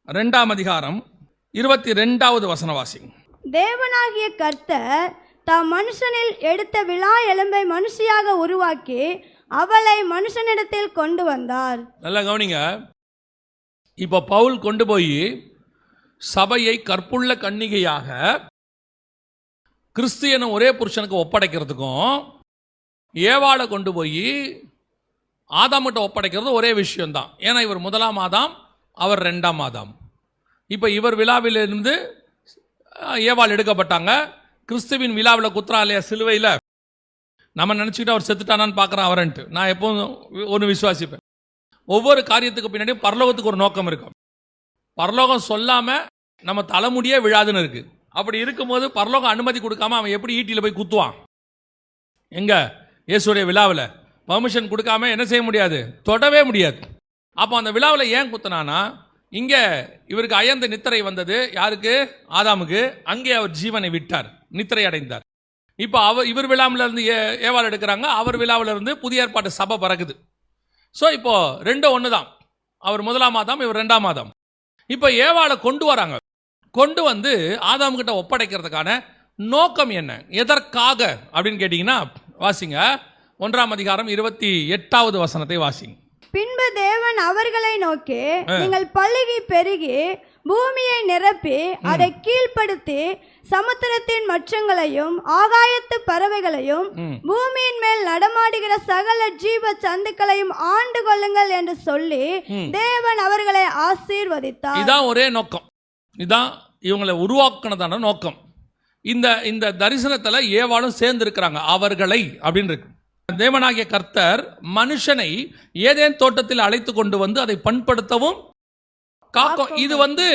2ஆம் அதிகாரம் 22வது வசனம் வாசிங்க. தேவனாகிய கர்த்தர் தாம் மனுஷனில் எடுத்த விலா எலும்பை மனுஷியாக உருவாக்கி அவளை மனுஷனிடத்தில் கொண்டு வந்தார். நல்லா கவனிங்க. இப்போ பவுல் கொண்டு போய் சபையை கற்புள்ள கன்னிகையாக கிறிஸ்து எனும் ஒரே புருஷனுக்கு ஒப்படைக்கிறதுக்கும், ஏவாளை கொண்டு போய் ஆதாம்கிட்ட ஒப்படைக்கிறது ஒரே விஷயம்தான். ஏன்னா இவர் 1ஆம் ஆதாம், அவர் 2ஆம் ஆதாம். இப்போ இவர் விழாவிலிருந்து ஏவாள் எடுக்கப்பட்டாங்க. கிறிஸ்துவின் விழாவில் குத்துறாலையா சிலுவையில், நம்ம நினச்சிக்கிட்டு அவர் செத்துட்டானான்னு பார்க்குறேன் அவரன்ட்டு. நான் எப்போதும் ஒன்று விசுவாசிப்பேன், ஒவ்வொரு காரியத்துக்கு பின்னாடியும் பரலோகத்துக்கு ஒரு நோக்கம் இருக்கும். பரலோகம் சொல்லாமல் நம்ம தலைமுடியே விழாதுன்னு இருக்குது. அப்படி இருக்கும்போது பரலோகம் அனுமதி கொடுக்காம அவன் எப்படி ஈட்டியில் போய் குத்துவான்? எங்க இயேசுடைய விழாவில் பர்மிஷன் கொடுக்காம என்ன செய்ய முடியாது, தொடவே முடியாது. அப்போ அந்த விழாவில் ஏன் குத்தினானா, இங்கே இவருக்கு அயர்ந்த நித்திரை வந்தது. யாருக்கு? ஆதாமுக்கு. அங்கே அவர் ஜீவனை விட்டார், நித்திரை அடைந்தார். இப்போ இவர் விழாவில் இருந்து ஏவாள் எடுக்கிறாங்க, அவர் விழாவில் இருந்து புதிய ஏற்பாட்டு சபை பறக்குது. ஸோ இப்போ ரெண்டும் ஒன்று தான். அவர் 1ஆம் ஆதாம், இவர் 2ஆம் ஆதாம். இப்போ ஏவாளை கொண்டு வராங்க. கொண்டு வந்து ஆதாம் கிட்ட ஒப்படைக்கிறதுக்கான நோக்கம் என்ன, எதற்காக அப்படின்னு கேட்டீங்கன்னா, வாசிங்க 1ஆம் அதிகாரம் 28வது வசனத்தை வாசிங்க. பின்பு தேவன் அவர்களை நோக்கி, நீங்கள் பலுகி பெருகி பூமியை நிரப்பி அதை கீழ்ப்படுத்தி சமுத்திரத்தின் மச்சங்களையும் ஆகாயத்து பறவைகளையும் பூமியின் மேல் நடமாடுகிற சகல ஜீவ சந்துக்களையும் ஆண்டு கொள்ளுங்கள் என்று சொல்லி தேவன் அவர்களை ஆசீர்வதித்தார். இதான் ஒரே நோக்கம், இதான் இவங்களை உருவாக்குனதான நோக்கம். இந்த தரிசனத்துல ஏவாளும் சேர்ந்து இருக்கிறாங்க, அவர்களை அப்படின்னு இருக்கு. தேவனாகிய கர்த்தர் மனுஷனை ஏதேன் தோட்டத்தில் அழைத்து கொண்டு வந்து அதை பண்படுத்தவும் காக்கும். இது வந்து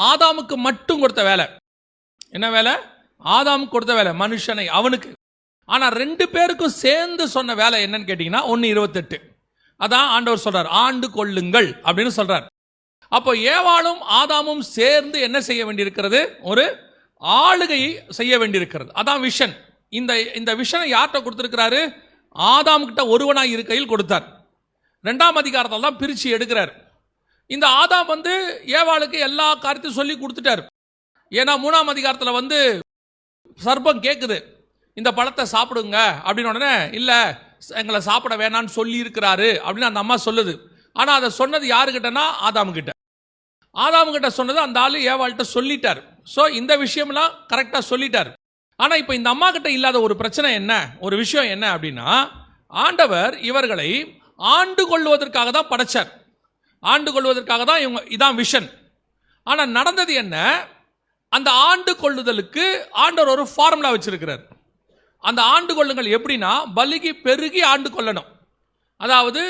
ஆதாமுக்கு மட்டும் கொடுத்த வேலை. என்ன வேலை? ஆதாமுக்கு கொடுத்த வேலை, மனுஷனை அவனுக்கு. ஆனா 2 பேருக்கும் சேர்ந்து சொன்ன வேலை என்னன்னு கேட்டீங்கன்னா 1:28. அதான் ஆண்டவர் சொல்றார், ஆண்டு கொள்ளுங்கள் அப்படின்னு சொல்றார். அப்போ ஏவாளும் ஆதாமும் சேர்ந்து என்ன செய்ய வேண்டியிருக்கிறது? ஒரு ஆளுகையை செய்ய வேண்டியிருக்கிறது. அதான் விஷன். இந்த இந்த விஷயம் யார்கிட்ட கொடுத்துருக்கிறாரு? ஆதாம் கிட்ட ஒருவனாய் இருக்கையில் கொடுத்தார். 2ஆம் அதிகாரத்தில் தான் பிரித்து எடுக்கிறார். இந்த ஆதாம் ஏவாளுக்கு எல்லா காரியத்தையும் சொல்லி கொடுத்துட்டார். ஏன்னா 3ஆம் அதிகாரத்தில் சர்ப்பம் கேட்குது, இந்த பழத்தை சாப்பிடுங்க அப்படின்னு. உடனே இல்லை, எங்களை சாப்பிட வேணான்னு சொல்லி இருக்கிறாரு அப்படின்னு அந்த அம்மா சொல்லுது. ஆனால் அதை சொன்னது யாருக்கிட்டனா ஆதாம் கிட்ட. ஆதாம் கிட்ட சொன்னது அந்த ஆளு ஏவாள்கிட்ட சொல்லிட்டார். ஸோ இந்த விஷயம்லாம் கரெக்டாக சொல்லிட்டார். ஆனால் இப்போ இந்த அம்மா கிட்ட இல்லாத ஒரு பிரச்சனை என்ன, ஒரு விஷயம் என்ன அப்படின்னா, ஆண்டவர் இவர்களை ஆண்டு கொள்வதற்காக தான் படைச்சார். ஆண்டு கொள்வதற்காக தான் இதான் விஷன். ஆனால் நடந்தது என்ன, அந்த ஆண்டு கொள்ளுதலுக்கு ஆண்டவர் ஒரு ஃபார்முலா வச்சிருக்கிறார். அந்த ஆண்டு கொள்ளுங்கள் எப்படின்னா, பலுகி பெருகி ஆண்டு கொள்ளணும். அதாவது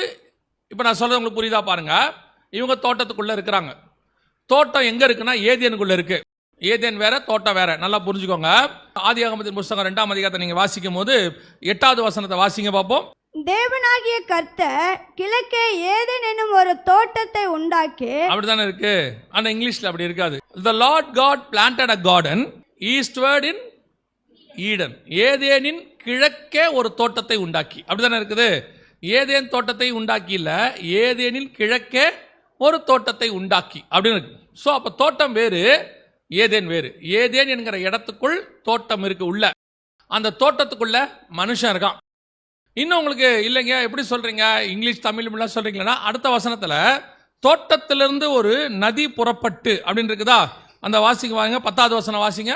இப்போ நான் சொல்றது உங்களுக்கு புரியுதா பாருங்க. இவங்க தோட்டத்துக்குள்ள இருக்கிறாங்க. தோட்டம் எங்க இருக்குன்னா ஏதேனுக்குள்ள இருக்கு. ஏதேன் வேற, தோட்டம் வேற. நல்லா புரிஞ்சுக்கோங்க. ஆதியாகமத்தின் புத்தகம் 2ஆம் அதிகாரத்தை நீங்க வாசிக்கும் போது 8வது வசனத்தை வாசிங்க பார்ப்போம். தேவனாகிய கர்த்தர் கிழக்கே ஏதேன் என்னும் ஒரு தோட்டத்தை உண்டாக்கி. அப்படிதானே இருக்கு. ஆனா இங்கிலீஷ்ல அப்படி இருக்காது. The Lord God planted a garden eastward in Eden. ஏதேனின் கிழக்கே ஒரு தோட்டத்தை உண்டாக்கி. அப்படிதானே இருக்குது. ஏதேன் தோட்டத்தை உண்டாக்கி இல்ல, ஏதேனின் கிழக்கே ஒரு தோட்டத்தை உண்டாக்கி அப்படின்னு இருக்கு. ஸோ அப்போ தோட்டம் வேறு, ஏதேன் வேறு. ஏதேன் என்கிற இடத்துக்குள் தோட்டம் இருக்கு உள்ள. அந்த தோட்டத்துக்குள்ள மனுஷன் இருக்கான். இன்னும் உங்களுக்கு இல்லைங்க எப்படி சொல்றீங்க, இங்கிலீஷ் தமிழ் சொல்றீங்களா? அடுத்த வசனத்துல தோட்டத்திலிருந்து ஒரு நதி புறப்பட்டு அப்படின்னு இருக்குதா, அந்த வாசிங்க வாங்க. 10வது வசனம் வாசிங்க.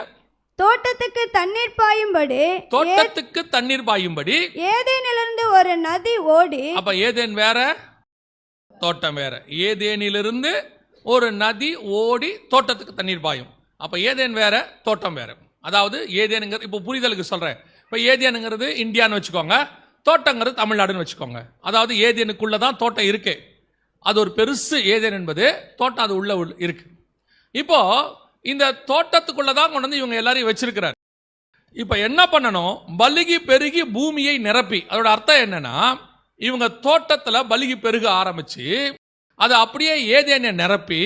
தோட்டத்துக்கு தண்ணீர் பாயும்படி, தோட்டத்துக்கு தண்ணீர் பாயும்படி ஏதேனிலிருந்து ஒரு நதி ஓடி. அப்ப ஏதேன் வேற, தோட்டம் வேற. ஏதேனிலிருந்து ஒரு நதி ஓடி தோட்டத்துக்கு தண்ணீர் பாயும். அப்ப ஏதேன் வேற, தோட்டம் வேற. அதாவது ஏதேனுங்கிறது இப்போ புரிதலுக்கு சொல்றேன். இப்போ ஏதேனுங்கிறது இந்தியான்னு வச்சுக்கோங்க, தோட்டங்கிறது தமிழ்நாடுன்னு வச்சுக்கோங்க. அதாவது ஏதேனுக்குள்ளதான் தோட்டம் இருக்கு. அது ஒரு பெருசு ஏதேன் என்பது, தோட்டம் அது உள்ள இருக்கு. இப்போ இந்த தோட்டத்துக்குள்ளதான் கொண்டு வந்து இவங்க எல்லாரையும் வச்சிருக்கிறார். இப்ப என்ன பண்ணணும், பலுகி பெருகி பூமியை நிரப்பி. அதோட அர்த்தம் என்னன்னா, இவங்க தோட்டத்துல பலுகி பெருக ஆரம்பிச்சு அது அப்படியே ஏதேனை நிரப்பி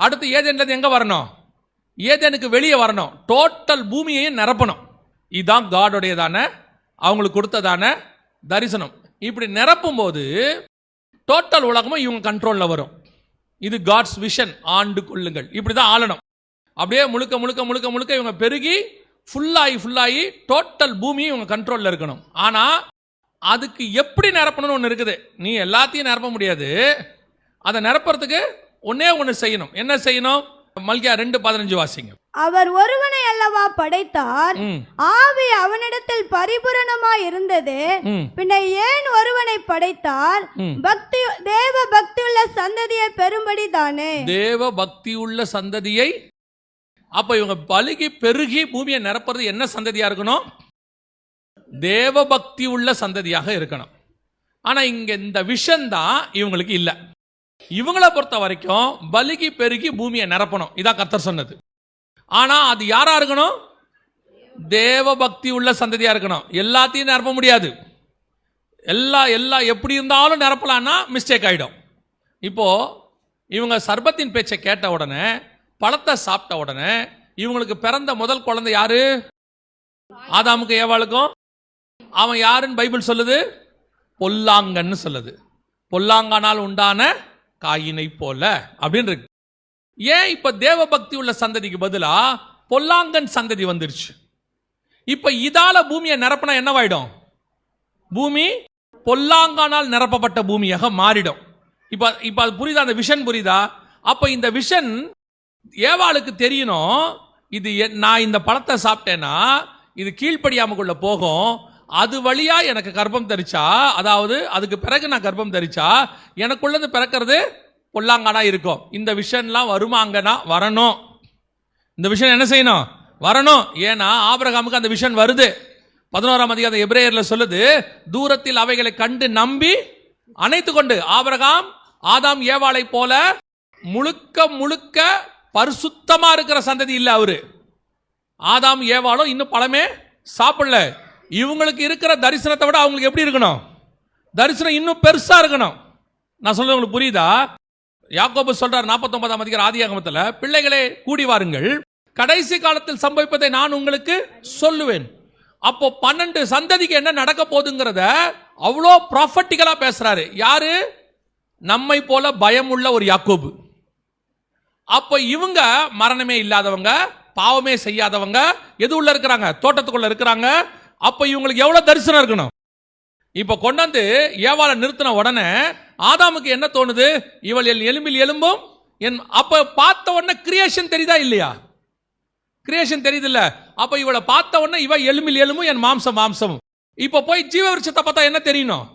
அடுத்து ஏதேன்ல எங்க வரணும், ஏதேனுக்கு வெளியே வரணும், டோட்டல் பூமியையும் நிரப்பணும். இதுதான் காடோடையதான அவங்களுக்கு கொடுத்ததான தரிசனம். இப்படி நிரப்பும் போது டோட்டல் உலகமும் இவங்க கண்ட்ரோல்ல வரும். இது காட்ஸ் விஷன். ஆண்டு கொள்ளுங்கள், இப்படிதான் ஆளணும். அப்படியே முழுக்க முழுக்க முழுக்க முழுக்க இவங்க பெருகி ஃபுல்லாகி டோட்டல் பூமியும் இவங்க கண்ட்ரோல்ல இருக்கணும். ஆனா அதுக்கு எப்படி நிரப்பணும்னு ஒன்று இருக்குது. நீ எல்லாத்தையும் நிரப்ப முடியாது. அதை நிரப்புறதுக்கு ஒன்னே ஒன்று செய்யணும். என்ன செய்யணும்? மல்கியா 2:15 வாசிங்க. அவர் ஒருவனை அல்லவா படைத்தார், ஆவி அவனிடத்தில் பரிபூரணமாய் இருந்தது, பின்ன ஏன் ஒருவனை படைத்தார்? தேவ பக்தியுள்ள சந்ததியை பெரும்படி தானே. தேவ பக்தியுள்ள சந்ததியை. அப்ப இவங்க பலுகி பெருகி பூமியை நிரப்புறது என்ன சந்ததியா இருக்கணும்? தேவ பக்தி உள்ள சந்ததியாக இருக்கணும். ஆனா இங்க இந்த விஷன் தான் இவங்களுக்கு இல்ல. இவங்களை பொறுத்த வரைக்கும் பலுகி பெருகி பூமியை நிரப்பணும், இதான் கர்த்தர் சொன்னது. ஆனா அது யாரா இருக்கணும்? தேவ பக்தி உள்ள சந்ததியா இருக்கணும். எல்லாத்தையும் நிரப்ப முடியாது. எல்லாம் எப்படி இருந்தாலும் நிரப்பலான்னா மிஸ்டேக் ஆயிடும். இப்போ இவங்க சர்பத்தின் பேச்சை கேட்ட உடனே, பழத்தை சாப்பிட்ட உடனே இவங்களுக்கு பிறந்த முதல் குழந்தை யாரு? ஆதாமுக்கு ஏவாளுக்கும். அவன் யாருன்னு பைபிள் சொல்லுது? பொல்லாங்கன்னு சொல்லுது. பொல்லாங்கானால் உண்டான காயினை போல அப்படின்னு இருக்கு. ஏன் இப்ப தேவ பக்தி உள்ள சந்ததிக்கு பதிலா பொல்லாங்கன் சந்ததி வந்துருச்சு? இப்ப இதால பூமியை நிரப்பினா என்னவாயிடும்? பூமி பொல்லாங்கானால் நிரப்பப்பட்ட பூமியாக மாறிடும். இப்ப அது புரியுதா? அந்த விஷன் புரியுதா? அப்ப இந்த விஷன் ஏவாளுக்கு தெரியணும், இது நான் இந்த பழத்தை சாப்பிட்டேன்னா இது கீழ்ப்படியாமக்குள்ள போகும், அது வழியா எனக்கு கர்ப்பம் தரிச்சா, அதாவது அதுக்கு பிறகு நான் கர்ப்பம் தரிச்சா எனக்குள்ளது பிறக்கிறது பொல்லாங்கானா இருக்கும். இந்த விஷயம்லாம் வருமாங்கன்னா வரணும். இந்த விஷயம் என்ன செய்யணும்? வரணும். ஏன்னா ஆபிரகாமுக்கு அந்த விஷயம் வருது. 11ஆம் அதிகாரம் எபிரேயர்ல சொல்லுது, தூரத்தில் அவைகளை கண்டு நம்பி அணைத்து கொண்டு. ஆபிரகாம் ஆதாம் ஏவாளை போல முழுக்க முழுக்க பரிசுத்தமா இருக்கிற சந்ததி இல்ல அவரு. ஆதாம் ஏவாளும் இன்னும் பழமே சாப்பிடல. இவங்களுக்கு இருக்கிற தரிசனத்தை விட அவங்களுக்கு எப்படி இருக்கணும்? தரிசனம் இன்னும் பெருசா இருக்கணும். நான் சொல்றது உங்களுக்கு புரியுதா? யாக்கோபு சொல்றார் 49ஆம் அதிகாரம் ஆதியாகமத்துல, பிள்ளைகளே கூடி வாருங்கள், கடைசி காலத்தில் சம்பவிப்பதை நான் உங்களுக்கு சொல்லுவேன். அப்போ 12 சந்ததிக்கு என்ன நடக்க போகுதுங்கிறத அவ்வளோ ப்ராஃபட்டிக்கலா பேசுறாரு. யாரு? நம்மை போல பயமுள்ள ஒரு யாக்கோபு. அப்போ இவங்க மரணமே இல்லாதவங்க, பாவமே செய்யாதவங்க, எது உள்ள இருக்கிறாங்க? தோட்டத்துக்குள்ள இருக்கிறாங்க. அப்போ இவங்களுக்கு எவ்வளவு தரிசனம் இருக்கணும்? இப்ப கொண்டாந்து ஏவாளை நிறுத்தின உடனே ஆதாமுக்கு என்ன தோணுது? இவள் என் எலும்பில் எலும்பும் அப்ப பார்த்த உடனே கிரியேஷன் தெரியுதா இல்லையா? கிரியேஷன் தெரியுது இல்ல? அப்ப இவளை பார்த்த உடனே இவ எலும்பில் எலும்பும் என் மாம்சம் மாம்சமும். இப்ப போய் ஜீவ விருட்சத்தை பார்த்தா என்ன தெரியணும்?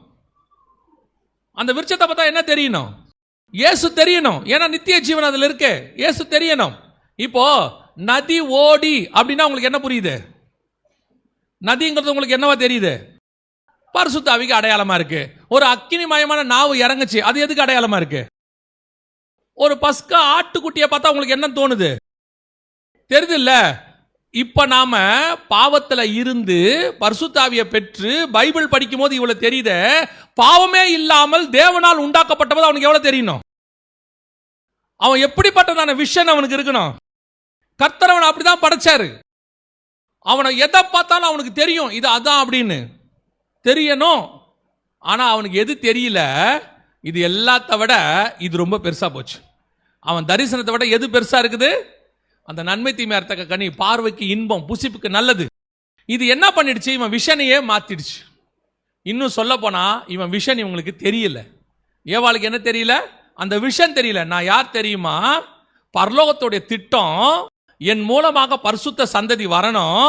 அந்த விருட்சத்தை பார்த்தா என்ன தெரியணும்? இயேசு தெரியணும். ஏன்னா நித்திய ஜீவன் அதுல இருக்கு. இயேசு தெரியணும். இப்போ நதி ஓடி அப்படின்னா உங்களுக்கு என்ன புரியுது? நதிங்கிறது உங்களுக்கு என்னவா தெரியுது? பரிசுத்த ஆவிக்கு அடையாளமா இருக்கு. ஒரு அக்கினிமயமான நாவு இறங்குச்சு, அது எதுக்கு அடையாளமா இருக்கு? ஒரு பஸ்கா ஆட்டுக்குட்டியை பார்த்தா உங்களுக்கு என்ன தோணுது? தெரியுது இல்ல? இப்ப நாம பாவத்துல இருந்து பரிசுத்த ஆவியை பெற்று பைபிள் படிக்கும் போது இவ்வளவு தெரியுது. பாவமே இல்லாமல் தேவனால் உண்டாக்கப்பட்டது அவனுக்கு எவ்வளவு தெரியணும்? அவன் எப்படிப்பட்டதான விஷன் அவனுக்கு இருக்கணும்? கர்த்தர் அவனை அப்படிதான் படைச்சாரு. அவனை எதை பார்த்தாலும் அவனுக்கு தெரியும், இது அதான் அப்படின்னு தெரியணும். ஆனா அவனுக்கு எது தெரியல? இது எல்லாத்த விட இது ரொம்ப பெருசா போச்சு. அவன் தரிசனத்தை விட எது பெருசா இருக்குது? அந்த நன்மை தீமை அர்த்தக்க கனி, பார்வைக்கு இன்பம், புசிப்புக்கு நல்லது. இது என்ன பண்ணிடுச்சு? இவன் விஷனையே மாத்திடுச்சு. இன்னும் சொல்ல போனா இவன் விஷன் இவங்களுக்கு தெரியல. ஏவாளுக்கு என்ன தெரியல? அந்த விஷன் தெரியல. நான் யார் தெரியுமா? பரலோகத்துடைய திட்டம் என் மூலமாக பரிசுத்த சந்ததி வரணும்,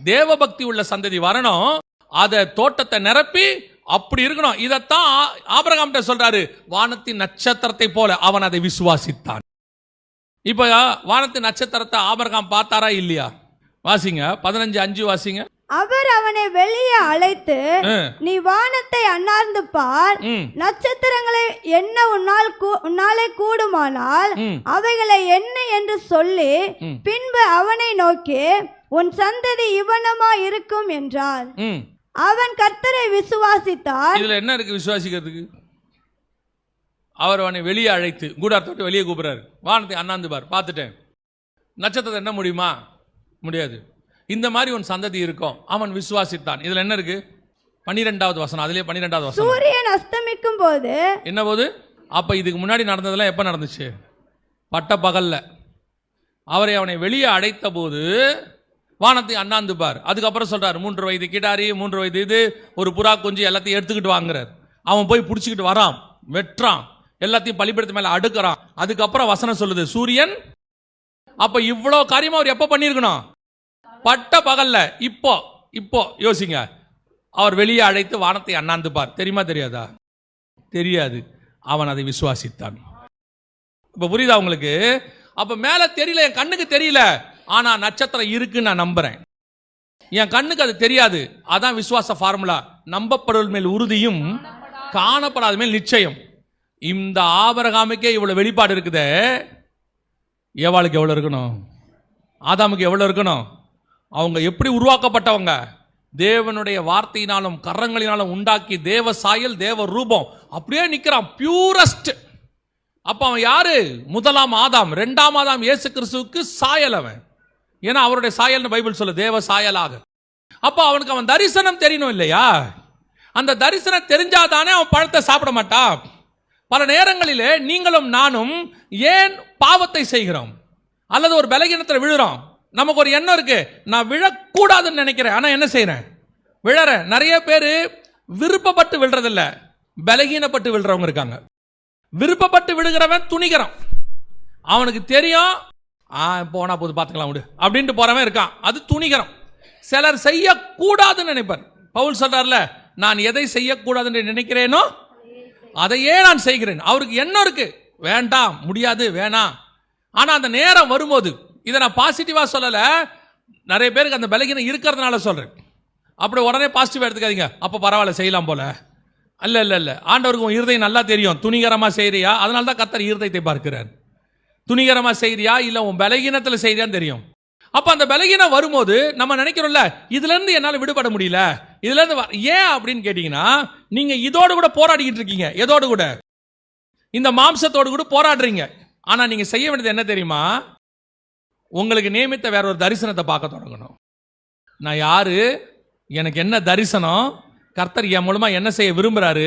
தேவபக்தி உள்ள சந்ததி வரணும், அதை தோட்டத்தை நிரப்பி அப்படி இருக்கணும். இதைத்தான் ஆபிரகாம் சொல்றாரு, வானத்தின் நட்சத்திரத்தை போல அவன் அதை விசுவாசித்தான். இப்ப வானத்தின் நட்சத்திரத்தை ஆபிரகாம் பார்த்தாரா இல்லையா? வாசிங்க 15:5 வாசிங்க. அவர் அவனை வெளியே அழைத்து, நீ வானத்தை அண்ணார்ந்து பார், நட்சத்திரங்களை என்ன உன்னாலே கூடுமானால் அவைகளை என்ன என்று சொல்லி, பின்பு அவனை நோக்கி, உன் சந்ததி இவனமா இருக்கும் என்றார். அவன் கர்த்தரை விசுவாசித்தார். இதுல என்ன இருக்கு விசுவாசிக்கிறதுக்கு? அவர் அவனை வெளியே அழைத்து கூடாரத்தை வெளியே கூப்பிடுறாரு. வானத்தை அண்ணாந்து பார், பார்த்துட்டேன். நட்சத்திரத்தை என்ன முடியுமா? முடியாது. இந்த மாதிரி உன் சந்ததி இருக்கும். அவன் விசுவாசித்தான். இதுல என்ன இருக்கு? 12வது வசனம். அதுலயே 12வது வசனம். சூரியன் அஸ்தமிக்கும் போது என்ன போது? அப்ப இதுக்கு முன்னாடி நடந்ததெல்லாம் எப்ப நடந்துச்சு? பட்ட பகல்ல. அவனை வெளியே அழைத்த போது வானத்தை அண்ணாந்து பார். அதுக்கப்புறம் சொல்றாரு, 3 வயது கிடாரி, 3 வயது இது, ஒரு புறா குஞ்சு எல்லாத்தையும் எடுத்துக்கிட்டு வாங்குறார். அவன் போய் பிடிச்சிக்கிட்டு வரான், வெட்டுறான், எல்லாத்தையும் பலிபீடத்து மேல அடுக்கிறான். அதுக்கப்புறம் வசனம் சொல்லுது சூரியன். அப்ப இவ்வளவு காரியமா அவர் எப்ப பண்ணிருக்கணும்? பட்ட பகல்ல. இப்போ யோசிங்க, அவர் வெளியே அழைத்து வானத்தை அண்ணாந்து பார். தெரியுமா தெரியாதா? தெரியாது. அவன் அதை விசுவாசித்தான். இப்ப புரியுதா உங்களுக்கு? அப்ப மேல தெரியல, என் கண்ணுக்கு தெரியல, ஆனா நட்சத்திரம் இருக்குன்னு நான் நம்புறேன். என் கண்ணுக்கு அது தெரியாது. அதான் விசுவாச ஃபார்முலா. நம்பப்படுவல் மேல் உறுதியும் காணப்படாத மேல் நிச்சயம். இந்த ஆபிரகாமுக்கே இவ்வளவு வெளிப்பாடு இருக்குதே, ஏவாளுக்கு எவ்வளவு இருக்கணும்? ஆதாமுக்கு எவ்வளவு இருக்கணும்? அவங்க எப்படி உருவாக்கப்பட்டவங்க? தேவனுடைய வார்த்தையினாலும் கரங்களினாலும் உண்டாக்கி தேவ சாயல், தேவ ரூபம், அப்படியே நிக்கிறான், பியூரஸ்ட். அப்ப அவன் யாரு? முதலாம் ஆதாம். 2ஆம் ஆதாம் இயேசு கிறிஸ்துவுக்கு சாயல் அவன். ஏன்னா அவருடைய சாயல்னு பைபிள் சொல்ல, தேவ சாயலாக. அப்ப அவனுக்கு அவன் தரிசனம் தெரியணும் இல்லையா? அந்த தரிசனம் தெரிஞ்சாதானே அவன் பழத்தை சாப்பிட மாட்டான். பல நேரங்களிலே நீங்களும் நானும் ஏன் பாவத்தை செய்கிறோம் அல்லது ஒரு பலகீனத்தில் விழுறோம்? நமக்கு ஒரு எண்ணம் இருக்கு, நான் விழக்கூடாதுன்னு நினைக்கிறேன், ஆனா என்ன செய்யறேன்? விழறேன். நிறைய பேர் விருப்பப்பட்டு விழுறதில்ல, பலகீனப்பட்டு விழுறவங்க இருக்காங்க. விருப்பப்பட்டு விழுகிறவன் துணிகிறான். அவனுக்கு தெரியும், போனா போது பார்த்துக்கலாம் விடு அப்படின்ட்டு போறவன் இருக்கான். அது துணிகரம். சிலர் செய்யக்கூடாதுன்னு நினைப்பார். பவுல் சொல்றார்ல, நான் எதை செய்யக்கூடாதுன்னு நினைக்கிறேனோ அதையே நான் செய்கிறேன். அவருக்கு என்ன இருக்கு? வேண்டாம், முடியாது, வேணாம். ஆனா அந்த நேரம் வரும்போது, இதை நான் பாசிட்டிவா சொல்லல, நிறைய பேருக்கு அந்த பலகீனம் இருக்கிறதுனால சொல்றேன். அப்படி உடனே பாசிட்டிவா எடுத்துக்காதீங்க, அப்ப பரவாயில்ல செய்யலாம் போல. அல்ல இல்ல இல்ல, ஆண்டவருக்கு உன் இருதயம் நல்லா தெரியும். துணிகரமா செய்யறியா? அதனால தான் கர்த்தர் இருதயத்தை பார்க்கிறார். துணிகரமா செய்யறியா இல்ல உன் பலகீனத்துல செய்யறியான்னு தெரியும். அப்ப அந்த பலகீனம் வரும்போது நம்ம நினைக்கிறோம்ல, இதுல இருந்து என்னால விடுபட முடியல, இதுல இருந்து ஏன் அப்படின்னு கேட்டீங்கன்னா, நீங்க இதோடு கூட போராடிக்கிட்டு இருக்கீங்க. எதோடு கூட? இந்த மாம்சத்தோடு கூட போராடுறீங்க. ஆனா நீங்க செய்ய வேண்டியது என்ன தெரியுமா? உங்களுக்கு நியமித்த வேற ஒரு தரிசனத்தை பார்க்க தொடங்கணும். நான் யாரு? எனக்கு என்ன தரிசனம், கர்த்தர் என் மூலமா என்ன செய்ய விரும்புறாரு,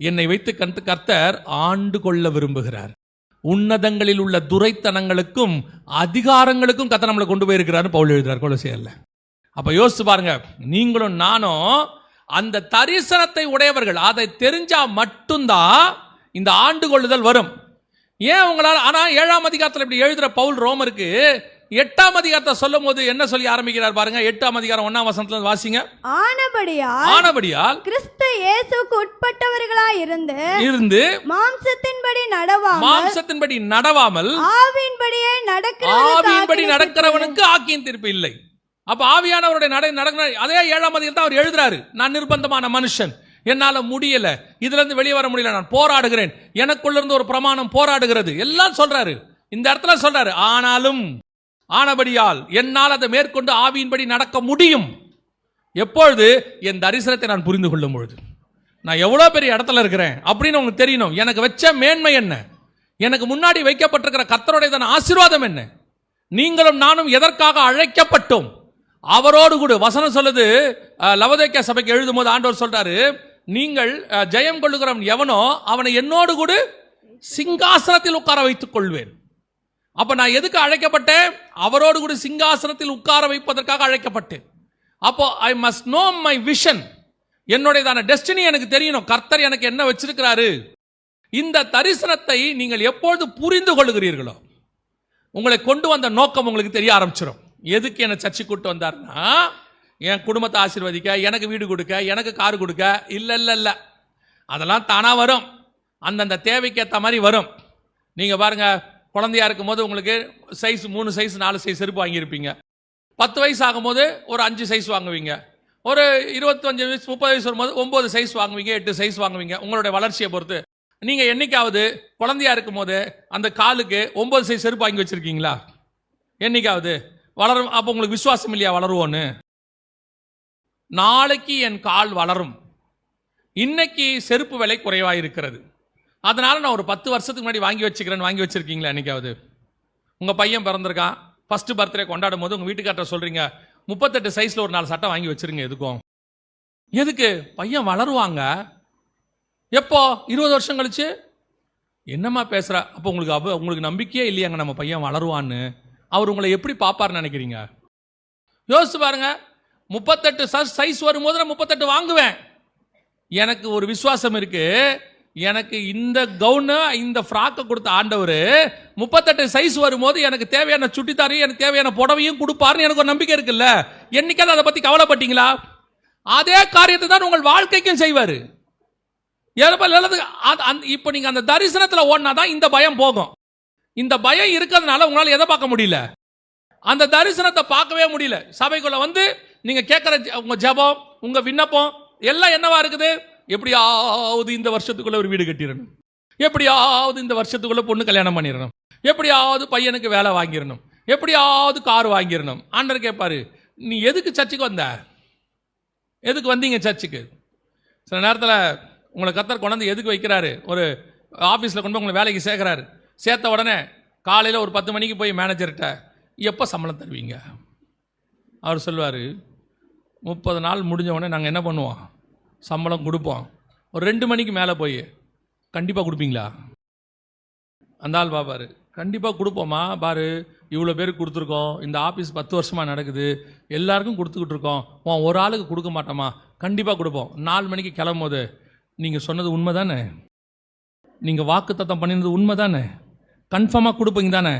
என்னை வைத்து கர்த்தர் ஆண்டு கொள்ள விரும்புகிறார். உன்னதங்களில் உள்ள துரைத்தனங்களுக்கும் அதிகாரங்களுக்கும் கர்த்தர் நம்மளை கொண்டு போயிருக்கிறாரு பவுல் எழுதுறார் கொலோசியர்ல. அப்ப யோசிச்சு பாருங்க, நீங்களும் நானும் அந்த தரிசனத்தை உடையவர்கள். அதை தெரிஞ்சா மட்டும்தான் இந்த ஆண்டு கொள்ளுதல் வரும். ஏன் உங்களால், ஆனா 7ஆம் அதிகாரத்தில் இப்படி எழுதுற பவுல் ரோமருக்கு 8ஆம் அதிகாரத்தை சொல்லும் போது என்ன சொல்லி ஆரம்பிக்கிறார் பாருங்க. 8ஆம் அதிகாரம் 1ஆம் வசனத்துல வாசிங்க. ஆனபடியால் கிறிஸ்து இயேசுவுக்கு உட்பட்டவர்களாய் இருந்து மாம்சத்தின்படி நடவாமல் ஆவியின்படி நடக்கிறவனுக்கு ஆக்கியின் தீர்ப்பு இல்லை. அப்ப ஆவியானவருடைய நடக்கிற அதே 7ஆம் அதிகாரத்தை தான் அவர் எழுதுறாரு. நான் நிர்பந்தமான மனுஷன், என்னால முடியல, இதுல இருந்து வெளியே வர முடியல, நான் போராடுகிறேன், எனக்குள்ள இருந்து ஒரு பிரமாணம் போராடுகிறது, எல்லாம் சொல்றாரு. இந்த இடத்துல சொல்றாரு, ஆனபடியால் என்னால் அதை மேற்கொண்டு ஆவியின்படி நடக்க முடியும். எப்பொழுது? என் தரிசனத்தை நான் புரிந்து கொள்ளும் பொழுது. நான் எவ்வளோ பெரிய இடத்துல இருக்கிறேன் அப்படின்னு உங்களுக்கு தெரியணும். எனக்கு வச்ச மேன்மை என்ன, எனக்கு முன்னாடி வைக்கப்பட்டிருக்கிற கர்த்தருடைய ஆசீர்வாதம் என்ன, நீங்களும் நானும் எதற்காக அழைக்கப்பட்டோம், அவரோடு கூட. வசனம் சொல்லுது, லவோதிக்கேயா சபைக்கு எழுதும் போது ஆண்டவர் சொல்றாரு, நீங்கள் ஜெயம் கொள்ளுகிறவன் எவனோ அவனை என்னோடு கூட சிங்காசனத்தில் உட்கார வைத்துக் கொள்வேன். அப்ப நான் எதுக்கு அழைக்கப்பட்டேன்? அவரோடு கூட சிங்காசனத்தில் உட்கார வைப்பதற்காக அழைக்கப்பட்டேன். அப்போ I must know my vision, என்னுடையதான டெஸ்டினி எனக்கு தெரியணும், கர்த்தர் எனக்கு என்ன வச்சிருக்கிறாரு. இந்த தரிசனத்தை நீங்கள் எப்பொழுது புரிந்து கொள்ளுகிறீர்களோ உங்களை கொண்டு வந்த நோக்கம் உங்களுக்கு தெரிய ஆரம்பிச்சிடும். எதுக்கு என்ன சர்ச்சை கூட்டு வந்தார்னா, என் குடும்பத்தை ஆசீர்வதிக்க, எனக்கு வீடு கொடுக்க, எனக்கு கார் கொடுக்க. இல்லை இல்லை இல்லை, அதெல்லாம் தானாக வரும், அந்தந்த தேவைக்கு ஏற்ற மாதிரி வரும். நீங்கள் பாருங்க, குழந்தையா இருக்கும் போது உங்களுக்கு சைஸ் 3 சைஸ் 4 சைஸ் செருப்பு வாங்கியிருப்பீங்க. 10 வயசு ஆகும்போது ஒரு 5 சைஸ் வாங்குவீங்க. ஒரு 25 வயசு 30 வயசு வரும்போது 9 சைஸ் வாங்குவீங்க, 8 சைஸ் வாங்குவீங்க. உங்களுடைய வளர்ச்சியை பொறுத்து. நீங்கள் என்னைக்காவது குழந்தையா இருக்கும் போது அந்த காலுக்கு 9 சைஸ் செருப்பு வாங்கி வச்சிருக்கீங்களா? என்னைக்காவது வளரும். அப்போ உங்களுக்கு விசுவாசம் இல்லையா வளருவோன்னு? நாளைக்கு என் கால் வளரும், இன்னைக்கு செருப்பு விலை குறைவாக இருக்கிறது, அதனால நான் ஒரு 10 வருஷத்துக்கு முன்னாடி வாங்கி வச்சிருக்கீங்களா? என்னைக்காவது உங்க பையன் பிறந்திருக்கான், ஃபர்ஸ்ட் பர்த்டே கொண்டாடும் போது உங்க வீட்டுக்காரர் சொல்றீங்க, 38 சைஸ்ல ஒரு 4 சட்டை வாங்கி வச்சிருங்க. எதுக்கு? பையன் வளருவாங்க. எப்போ? 20 வருஷம் கழிச்சு. என்னம்மா பேசுற? அப்போ உங்களுக்கு நம்பிக்கையே இல்லையாங்க நம்ம பையன் வளருவான்னு? அவர் உங்களை எப்படி பார்ப்பார்னு நினைக்கிறீங்க? யோசிச்சு பாருங்க. 38 சைஸ் வரும்போது நான் 38 வாங்குவேன். எனக்கு ஒரு விசுவாசம் இருக்கு, எனக்கு இந்த கவுனு இந்த ஃப்ராக்கை கொடுத்த ஆண்டவர் 38 சைஸ் வரும்போது எனக்கு தேவையான சுட்டித்தாரையும் எனக்கு தேவையான புடவையும் கொடுப்பாருன்னு எனக்கு ஒரு நம்பிக்கை இருக்குல்ல. என்னைக்காவது அதை பத்தி கவலைப்பட்டீங்களா? அதே காரியத்தை தான் உங்கள் வாழ்க்கைக்கும் செய்வாரு. இப்போ நீங்க அந்த தரிசனத்தில் ஓடினாதான் இந்த பயம் போகும். இந்த பயம் இருக்கிறதுனால உங்களால் எதை பார்க்க முடியல? அந்த தரிசனத்தை பார்க்கவே முடியல. சபைக்குள்ள வந்து நீங்க கேட்கிற உங்க ஜெபம், உங்க விண்ணப்பம் எல்லாம் என்னவா இருக்குது? எப்படியாவது இந்த வருஷத்துக்குள்ள ஒரு வீடு கட்டிடணும், எப்படியாவது இந்த வருஷத்துக்குள்ள பொண்ணு கல்யாணம் பண்ணிடணும், எப்படியாவது பையனுக்கு வேலை வாங்கிடணும், எப்படியாவது கார் வாங்கிடணும். ஆண்டவர் கேட்பாரு, நீ எதுக்கு சர்ச்சுக்கு வந்த? எதுக்கு வந்தீங்க சர்ச்சுக்கு? சில நேரத்தில் உங்களை கர்த்தர் கொண்டாந்து எதுக்கு வைக்கிறாரு? ஒரு ஆஃபீஸில் கொண்டு போய் உங்களை வேலைக்கு சேர்க்குறாரு. சேர்த்த உடனே காலையில் ஒரு 10 மணிக்கு போய் மேனேஜர்கிட்ட எப்போ சம்பளம் தருவீங்க? அவர் சொல்லுவார், 30 நாள் முடிஞ்ச உடனே நாங்கள் என்ன பண்ணுவோம், சம்பளம் கொடுப்போம். ஒரு 2 மணிக்கு மேலே போய் கண்டிப்பாக கொடுப்பீங்களா? அந்த ஆள் பாப்பாரு, கண்டிப்பாக கொடுப்போமா, பாரு இவ்வளோ பேருக்கு கொடுத்துருக்கோம், இந்த ஆஃபீஸ் 10 வருஷமாக நடக்குது, எல்லாருக்கும் கொடுத்துக்கிட்டு இருக்கோம், ஒரு ஆளுக்கு கொடுக்க மாட்டோமா? கண்டிப்பாக கொடுப்போம். 4 மணிக்கு கிளம்பும் போது, நீங்கள் சொன்னது உண்மை தானே, நீங்கள் வாக்கு தத்தம் பண்ணினது உண்மை தானே, கன்ஃபார்மாக கொடுப்பீங்க தானே?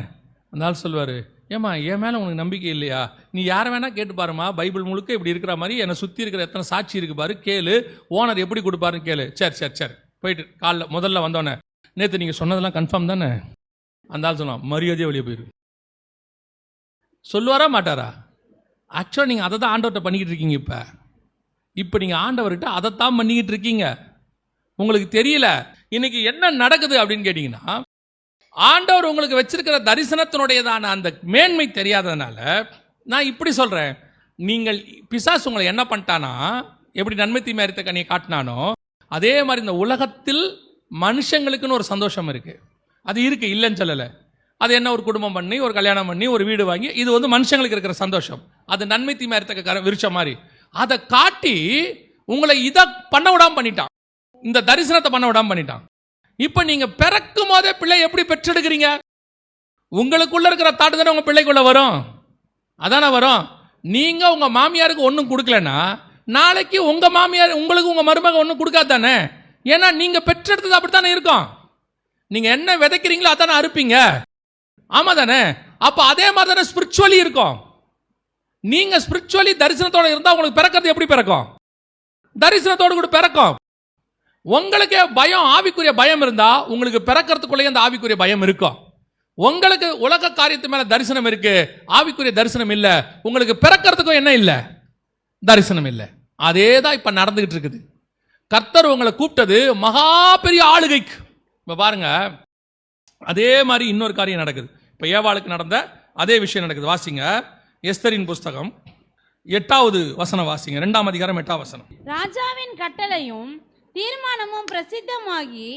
அந்த ஆள் சொல்லுவார், ஏம்மா என் மேலே உனக்கு நம்பிக்கை இல்லையா? நீ யாரை வேணால் கேட்டு பாருமா, பைபிள் முழுக்க இப்படி இருக்கிற மாதிரி என்னை சுற்றி இருக்கிற எத்தனை சாட்சி இருக்கு பாரு, கேளு, ஓனர் எப்படி கொடுப்பாருன்னு கேளு. சரி போயிட்டு காலைல முதல்ல வந்தோடனே, நேற்று நீங்கள் சொன்னதெல்லாம் கன்ஃபார்ம் தானே? அந்த ஆள் சொன்னான், மரியாதையாக வெளியே போயிரு. சொல்லுவாரா மாட்டாரா? ஆக்சுவலாக நீங்கள் அதை தான் ஆண்டவர்கிட்ட பண்ணிக்கிட்டு இருக்கீங்க. இப்போ நீங்கள் ஆண்டவர்கிட்ட அதைத்தான் பண்ணிக்கிட்டு இருக்கீங்க, உங்களுக்கு தெரியல. இன்னைக்கு என்ன நடக்குது அப்படின்னு கேட்டிங்கன்னா, ஆண்டவர் உங்களுக்கு வச்சிருக்கிற தரிசனத்தினுடையதான அந்த மேன்மை தெரியாததுனால நான் இப்படி சொல்கிறேன். நீங்கள் பிசாசு உங்களை என்ன பண்ணிட்டானா, எப்படி நன்மை தீமை அறிந்த கனியை காட்டினானோ அதே மாதிரி இந்த உலகத்தில் மனுஷங்களுக்குன்னு ஒரு சந்தோஷம் இருக்குது. அது இருக்குது, இல்லைன்னு சொல்லலை. அது என்ன, ஒரு குடும்பம் பண்ணி, ஒரு கல்யாணம் பண்ணி, ஒரு வீடு வாங்கி, இது வந்து மனுஷங்களுக்கு இருக்கிற சந்தோஷம். அது நன்மை தீமை அறிந்த விருட்சம் மாதிரி. அதை காட்டி உங்களை இதை பண்ண விடாம பண்ணிட்டான், இந்த தரிசனத்தை பண்ண விடாம பண்ணிட்டான். இப்ப நீங்க பிறக்கும் போதே பிள்ளை எப்படி பெற்றெடுக்கிறீங்க? உங்களுக்குள்ள இருக்கிற தாட்டு தானே உங்க பிள்ளைக்குள்ள வரும், அதானே வரும். நீங்க உங்க மாமியாருக்கு ஒன்றும் கொடுக்கலன்னா நாளைக்கு உங்க மாமியார் உங்களுக்கு உங்க மருமக ஒன்றும் கொடுக்காது தானே. ஏன்னா நீங்க பெற்றெடுத்தது அப்படித்தானே இருக்கும். நீங்க என்ன விதைக்கிறீங்களோ அதானே அறுப்பீங்க, ஆமா தானே? அப்ப அதே மாதிரி தானே ஸ்பிரிச்சுவலி இருக்கும். நீங்க ஸ்பிரிச்சுவலி தரிசனத்தோட இருந்தா உங்களுக்கு பிறக்கிறது எப்படி பிறக்கும்? தரிசனத்தோடு கூட பிறக்கும். உங்களுக்கு பயம், ஆவிக்குரிய பயம் இருந்தா உங்களுக்கு பிறக்கிறதுக்குள்ளேயே அந்த ஆவிக்குரிய பயம் இருக்கும். உங்களுக்கு உலக காரியத்து மேல தரிசனம் இருக்கு, ஆவிக்குரிய தரிசனம் இல்ல, உங்களுக்கு பிறக்கிறதுக்கும் என்ன இல்ல? தரிசனம் இல்ல. அதே தான் இப்ப நடந்துகிட்டு இருக்குது. கர்த்தர் உங்களை கூப்பிட்டது மகா பெரிய ஆளுகைக்கு. இப்ப பாருங்க, அதே மாதிரி இன்னொரு காரியம் நடக்குது. இப்ப ஏவாளுக்கு நடந்த அதே விஷயம் நடக்குது. வாசிங்க எஸ்தரின் புஸ்தகம் 8வது வசனம் வாசிங்க. 2ஆம் அதிகாரம் 8ஆம் வசனம். ராஜாவின் கட்டளையும் தீர்மானமும் பிரசித்தமாகி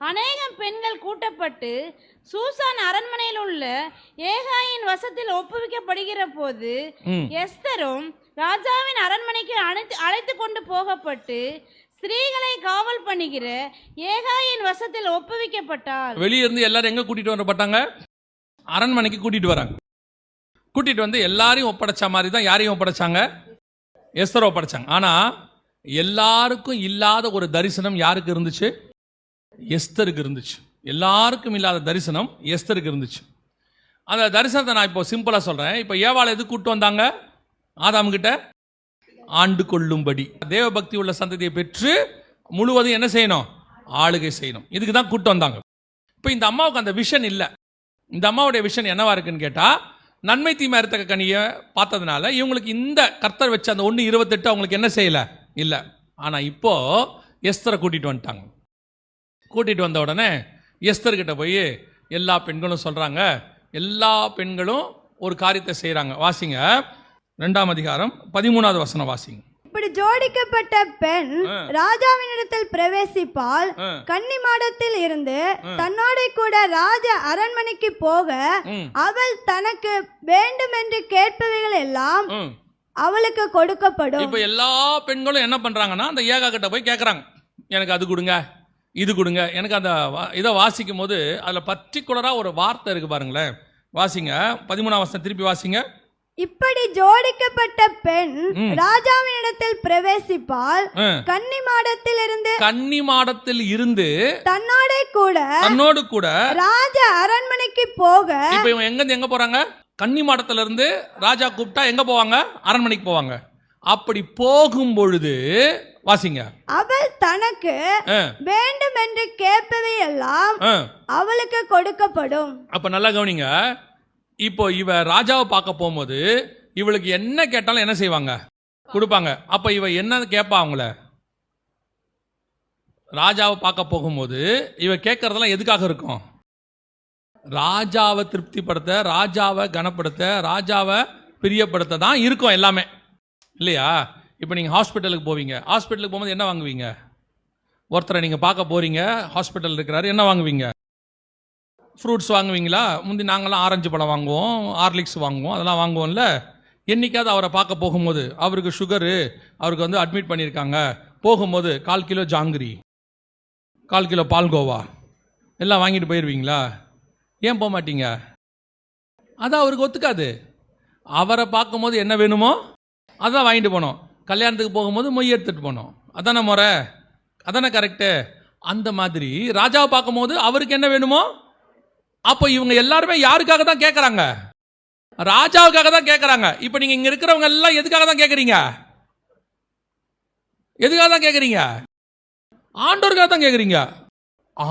அநேகம் பெண்கள் கூட்டப்பட்டு சூசான் அரண்மனையில் உள்ள ஏகாயின் வசத்தில் ஒப்புவிக்கப்படுகிற போது எஸ்தரும் ராஜாவின் அரண்மனைக்கு அழைத்து கொண்டு போகப்பட்டு ஸ்திரீகளை காவல் பண்ணுகிற ஏகாயின் வசத்தில் ஒப்புவிக்கப்பட்டார். வெளியிருந்து எல்லாரும் எங்க கூட்டிட்டு வரப்பட்டாங்க? அரண்மனைக்கு கூட்டிட்டு வராங்க. கூட்டிட்டு வந்து எல்லாரையும் ஒப்படைச்ச மாதிரி தான் யாரையும் ஒப்படைச்சாங்க? எஸ்தரை ஒப்படைச்சாங்க. ஆனா எல்லாருக்கும் இல்லாத ஒரு தரிசனம் யாருக்கு இருந்துச்சு? எஸ்தருக்கு இருந்துச்சு. எல்லாருக்கும் இல்லாத தரிசனம் எஸ்தருக்கு இருந்துச்சு. அந்த தரிசனத்தை நான் இப்போ சிம்பிளா சொல்றேன். இப்போ ஏவாளை எது கூட்டு வந்தாங்க? ஆதாம் கிட்ட ஆண்டு கொள்ளும்படி தேவ பக்தி உள்ள சந்ததியை பெற்று முழுவதும் என்ன செய்யணும்? ஆளுகை செய்யணும். இதுக்கு தான் கூட்டு வந்தாங்க. இப்போ இந்த அம்மாவுக்கு அந்த விஷன் இல்லை. இந்த அம்மாவுடைய விஷன் என்னவா இருக்குன்னு கேட்டா, நன்மை தீமை அறுத்தக்க கனியை பார்த்ததுனால இவங்களுக்கு இந்த கர்த்தர் வச்ச அந்த 1:28 அவங்களுக்கு என்ன செய்யல இல்லை. ஆனா இப்போ எஸ்தரை கூட்டிட்டு வந்துட்டாங்க. கூட்டிட்டு வந்த உடனே எஸ்தர்கிட்ட போய் எல்லா பெண்களும் சொல்றாங்க, எல்லா பெண்களும் ஒரு காரியத்தை செய்யறாங்க. வாசிங்க 2ஆம் அதிகாரம் 13வது வசனம் வாசிங்க. இப்படி ஜோடிக்கப்பட்ட பெண் ராஜாவினிடத்தில் பிரவேசிப்பால் கன்னி மாடத்தில் இருந்து தன்னோட கூட ராஜ அரண்மனைக்கு போக அவள் தனக்கு வேண்டுமென்று கேட்பவைகள் எல்லாம் அவளுக்கு கொடுக்கப்படும். இப்ப எல்லா பெண்களும் என்ன பண்றாங்கன்னா அந்த ஏகா கிட்ட போய் கேட்கறாங்க, எனக்கு அது கொடுங்க, இது கொடுங்க. எனக்கு அந்த இதை வாசிக்கும் போது அதுல பர்டிகுலரா ஒரு வார்த்தை இருக்கு பாருங்களேன். வாசிங்க 13ஆம் வசனம் திருப்பி வாசிங்க. இப்படி ஜோடிக்கப்பட்ட பெண் ராஜாவினிடத்தில் பிரவேசிப்பால் கன்னி மாடத்தில் இருந்து தன்னோடு கூட ராஜ அரண்மனைக்கு போக. இப்ப இவங்க எங்க போறாங்க? கன்னி மாடத்துல இருந்து ராஜா கூப்பிட்டா எங்க போவாங்க? அரண்மனைக்கு போவாங்க. அப்படி போகும் பொழுது வாசிங்க, அவள் தனக்கு வேண்டும் என்று கேட்பவை எல்லாம் அவளுக்கு கொடுக்கப்படும். அப்ப நல்லா கவனிங்க. இப்போ இவ ராஜாவை பார்க்க போகும்போது இவளுக்கு என்ன கேட்டாலும் என்ன செய்வாங்க? கொடுப்பாங்க. அப்ப இவ என்ன கேட்பா? அவங்கள ராஜாவை பார்க்க போகும்போது இவ கேட்கறதெல்லாம் எதுக்காக இருக்கும்? ராஜாவை திருப்திப்படுத்த, ராஜாவை கனப்படுத்த, ராஜாவை பிரியப்படுத்த தான் இருக்கும் எல்லாமே, இல்லையா? இப்போ நீங்கள் ஹாஸ்பிட்டலுக்கு போவீங்க. ஹாஸ்பிட்டலுக்கு போகும்போது என்ன வாங்குவீங்க? ஒருத்தரை நீங்கள் பார்க்க போறீங்க, ஹாஸ்பிட்டல் இருக்கிறாரு, என்ன வாங்குவீங்க? ஃப்ரூட்ஸ் வாங்குவீங்களா? முந்தி நாங்களாம் ஆரஞ்சு பழம் வாங்குவோம், ஹார்லிக்ஸ் வாங்குவோம், அதெல்லாம் வாங்குவோம்ல. என்னைக்காவது அவரை பார்க்க போகும்போது அவருக்கு சுகரு, அவருக்கு வந்து அட்மிட் பண்ணியிருக்காங்க, போகும்போது 1/4 கிலோ ஜாங்கிரி, 1/4 கிலோ பால்கோவா எல்லாம் வாங்கிட்டு போயிடுவீங்களா? ஏன் போக மாட்டீங்க? அது அவருக்கு ஒத்துக்காது. அவரை பார்க்கும்போது என்ன வேணுமோ அதான் வாங்கிட்டு போனோம். கல்யாணத்துக்கு போகும்போது மொய் எடுத்துட்டு போனோம். அதானே முறை, அதானே கரெக்டு. அந்த மாதிரி ராஜாவை பார்க்கும்போது அவருக்கு என்ன வேணுமோ. அப்போ இவங்க எல்லாருமே யாருக்காக தான் கேட்கறாங்க? ராஜாவுக்காக தான் கேட்கறாங்க. இப்போ நீங்க இங்க இருக்கிறவங்க எல்லாம் எதுக்காக தான் கேட்கறீங்க? எதுக்காக தான் கேட்கறீங்க? ஆண்டவருக்காக தான் கேட்கறீங்க.